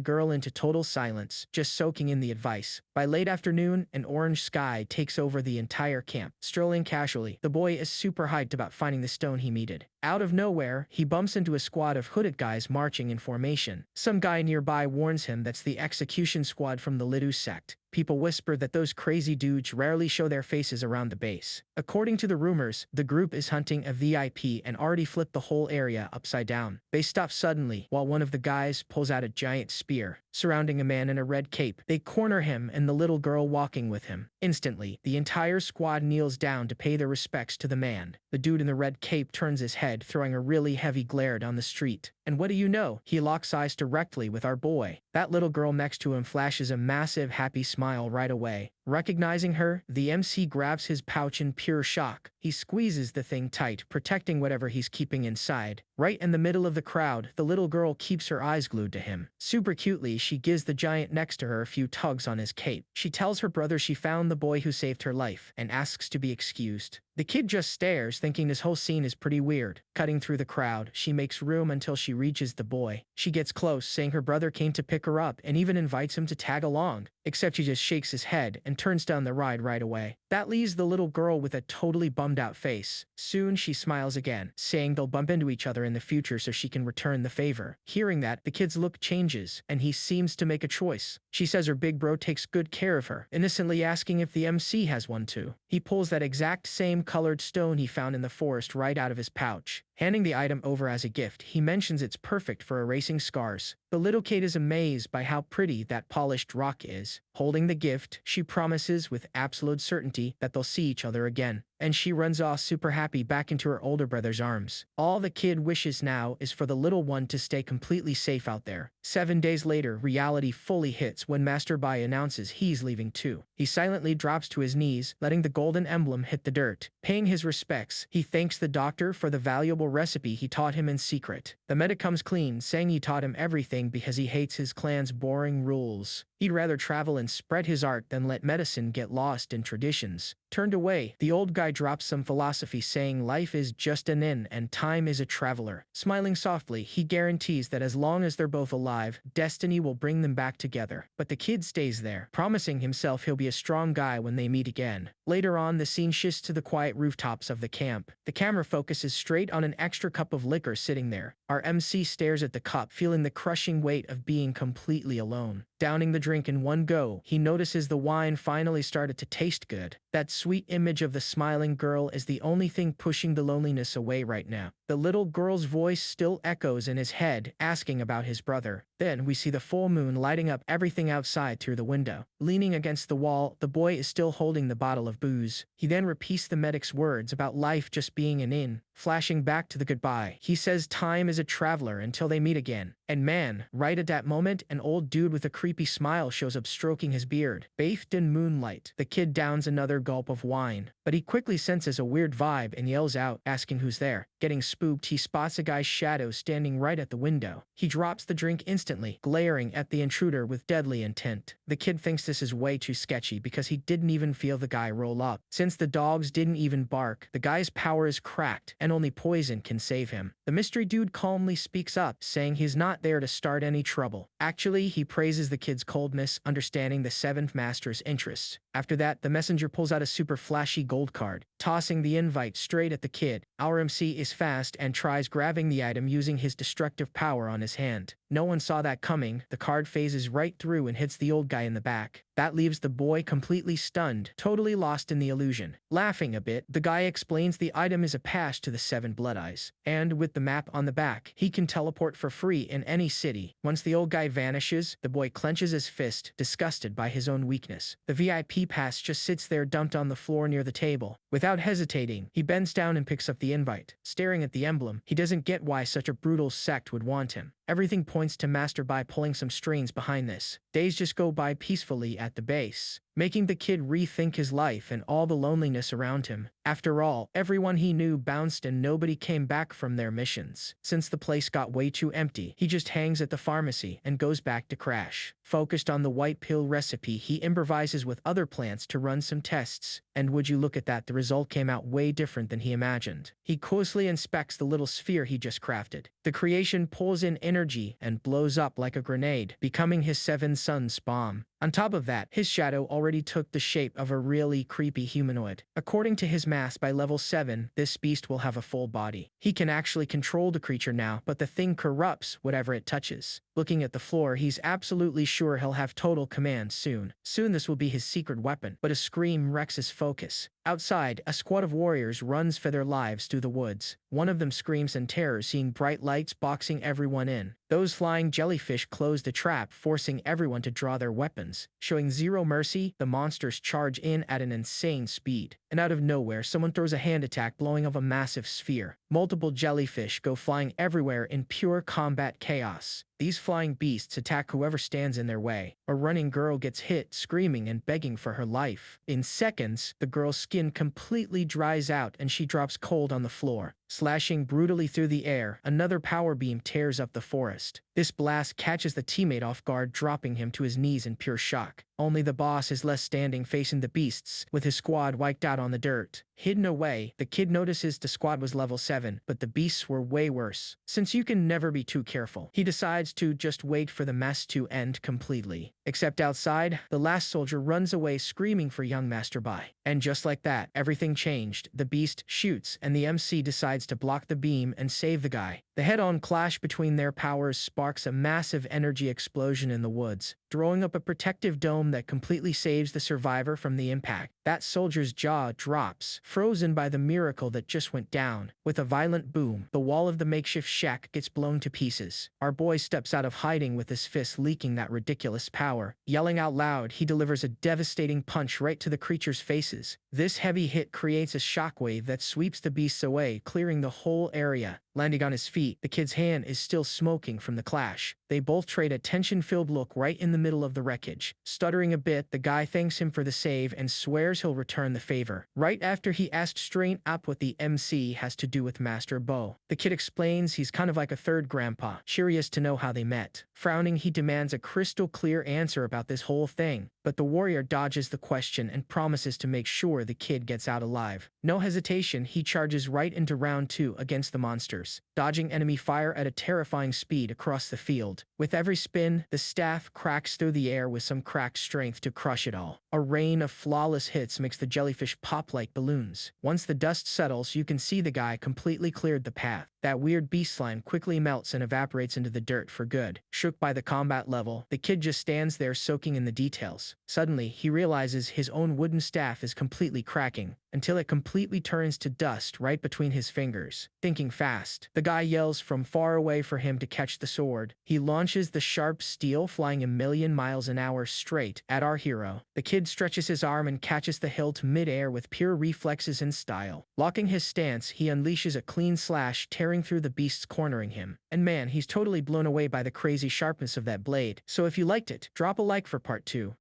girl into total silence, just soaking in the advice. By late afternoon, an orange sky takes over the entire camp. Strolling casually, the boy is super hyped about finding the stone he needed. Out of nowhere, he bumps into a squad of hooded guys marching in formation. Some guy nearby warns him that's the execution squad from the Lidu sect. People whisper that those crazy dudes rarely show their faces around the base. According to the rumors, the group is hunting a VIP and already flipped the whole area upside down. They stop suddenly while one of the guys pulls out a giant spear. Surrounding a man in a red cape, they corner him and the little girl walking with him. Instantly, the entire squad kneels down to pay their respects to the man. The dude in the red cape turns his head, throwing a really heavy glare down the street. And what do you know? He locks eyes directly with our boy. That little girl next to him flashes a massive happy smile right away. Recognizing her, the MC grabs his pouch in pure shock. He squeezes the thing tight, protecting whatever he's keeping inside. Right in the middle of the crowd, the little girl keeps her eyes glued to him. Super cutely, she gives the giant next to her a few tugs on his cape. She tells her brother she found the boy who saved her life, and asks to be excused. The kid just stares, thinking this whole scene is pretty weird. Cutting through the crowd, she makes room until she reaches the boy. She gets close, saying her brother came to pick her up and even invites him to tag along. Except he just shakes his head and turns down the ride right away. That leaves the little girl with a totally bummed out face. Soon she smiles again, saying they'll bump into each other in the future so she can return the favor. Hearing that, the kid's look changes, and he seems to make a choice. She says her big bro takes good care of her, innocently asking if the MC has one too. He pulls that exact same colored stone he found in the forest right out of his pouch. Handing the item over as a gift, he mentions it's perfect for erasing scars. The little kid is amazed by how pretty that polished rock is. Holding the gift, she promises with absolute certainty that they'll see each other again, and she runs off super happy back into her older brother's arms. All the kid wishes now is for the little one to stay completely safe out there. 7 days later, reality fully hits when Master Bai announces he's leaving too. He silently drops to his knees, letting the golden emblem hit the dirt. Paying his respects, he thanks the doctor for the valuable recipe he taught him in secret. The medic comes clean, saying he taught him everything because he hates his clan's boring rules. He'd rather travel and spread his art than let medicine get lost in traditions. Turned away, the old guy drops some philosophy saying life is just an inn and time is a traveler. Smiling softly, he guarantees that as long as they're both alive, destiny will bring them back together. But the kid stays there, promising himself he'll be a strong guy when they meet again. Later on, the scene shifts to the quiet rooftops of the camp. The camera focuses straight on an extra cup of liquor sitting there. Our MC stares at the cup, feeling the crushing weight of being completely alone. Downing the drink in one go, he notices the wine finally started to taste good. That sweet image of the smiling girl is the only thing pushing the loneliness away right now. The little girl's voice still echoes in his head, asking about his brother. Then we see the full moon lighting up everything outside through the window. Leaning against the wall, the boy is still holding the bottle of booze. He then repeats the medic's words about life just being an inn. Flashing back to the goodbye, he says time is a traveler until they meet again. And man, right at that moment, an old dude with a creepy smile shows up stroking his beard. Bathed in moonlight, the kid downs another gulp of wine. But he quickly senses a weird vibe and yells out, asking who's there. Getting spooked, he spots a guy's shadow standing right at the window. He drops the drink instantly, glaring at the intruder with deadly intent. The kid thinks this is way too sketchy because he didn't even feel the guy roll up. Since the dogs didn't even bark, the guy's power is cracked and only poison can save him. The mystery dude calmly speaks up, saying he's not there to start any trouble. Actually, he praises the kid's coldness, understanding the seventh master's interests. After that, the messenger pulls out a super flashy gold card, tossing the invite straight at the kid. Our MC is fast and tries grabbing the item using his destructive power on his hand. No one saw that coming. The card phases right through and hits the old guy in the back. That leaves the boy completely stunned, totally lost in the illusion. Laughing a bit, the guy explains the item is a pass to the 7 Blood Eyes, and with the map on the back, he can teleport for free in any city. Once the old guy vanishes, the boy clenches his fist, disgusted by his own weakness. The VIP pass just sits there dumped on the floor near the table. Without hesitating, he bends down and picks up the invite. Staring at the emblem, he doesn't get why such a brutal sect would want him. Everything points to Master Bai pulling some strings behind this. Days just go by peacefully at the base, making the kid rethink his life and all the loneliness around him. After all, everyone he knew bounced and nobody came back from their missions. Since the place got way too empty, he just hangs at the pharmacy and goes back to crash. Focused on the white pill recipe, he improvises with other plants to run some tests. And would you look at that, the result came out way different than he imagined. He closely inspects the little sphere he just crafted. The creation pulls in energy and blows up like a grenade, becoming his 7 sons' bomb. On top of that, his shadow already took the shape of a really creepy humanoid. According to his math, by level 7, this beast will have a full body. He can actually control the creature now, but the thing corrupts whatever it touches. Looking at the floor, he's absolutely sure he'll have total command soon. Soon this will be his secret weapon, but a scream wrecks his focus. Outside, a squad of warriors runs for their lives through the woods. One of them screams in terror, seeing bright lights boxing everyone in. Those flying jellyfish close the trap, forcing everyone to draw their weapons. Showing zero mercy, the monsters charge in at an insane speed. And out of nowhere, someone throws a hand attack, blowing up a massive sphere. Multiple jellyfish go flying everywhere in pure combat chaos. These flying beasts attack whoever stands in their way. A running girl gets hit, screaming and begging for her life. In seconds, the girl's skin completely dries out and she drops cold on the floor. Slashing brutally through the air, another power beam tears up the forest. This blast catches the teammate off guard, dropping him to his knees in pure shock. Only the boss is left standing facing the beasts, with his squad wiped out on the dirt. Hidden away, the kid notices the squad was level 7, but the beasts were way worse. Since you can never be too careful, he decides to just wait for the mess to end completely. Except outside, the last soldier runs away screaming for young Master Bai. And just like that, everything changed. The beast shoots, and the MC decides to block the beam and save the guy. The head-on clash between their powers sparks a massive energy explosion in the woods, throwing up a protective dome that completely saves the survivor from the impact. That soldier's jaw drops, frozen by the miracle that just went down. With a violent boom, the wall of the makeshift shack gets blown to pieces. Our boy steps out of hiding with his fist leaking that ridiculous power. Yelling out loud, he delivers a devastating punch right to the creature's faces. This heavy hit creates a shockwave that sweeps the beasts away, clearing the whole area. Landing on his feet, the kid's hand is still smoking from the clash. They both trade a tension-filled look right in the middle of the wreckage. Stuttering a bit, the guy thanks him for the save and swears he'll return the favor. Right after he asked straight up what the MC has to do with Master Bo. The kid explains he's kind of like a third grandpa, curious to know how they met. Frowning, he demands a crystal-clear answer about this whole thing. But the warrior dodges the question and promises to make sure the kid gets out alive. No hesitation, he charges right into round 2 against the monsters, dodging enemy fire at a terrifying speed across the field. With every spin, the staff cracks through the air with some cracked strength to crush it all. A rain of flawless hits makes the jellyfish pop like balloons. Once the dust settles, you can see the guy completely cleared the path. That weird beast slime quickly melts and evaporates into the dirt for good. Shook by the combat level, the kid just stands there soaking in the details. Suddenly, he realizes his own wooden staff is completely cracking, until it completely turns to dust right between his fingers. Thinking fast, the guy yells from far away for him to catch the sword. He launches the sharp steel flying 1,000,000 miles an hour straight at our hero. The kid stretches his arm and catches the hilt mid-air with pure reflexes and style. Locking his stance, he unleashes a clean slash, tearing through the beasts cornering him. And man, he's totally blown away by the crazy sharpness of that blade. So if you liked it, drop a like for part 2.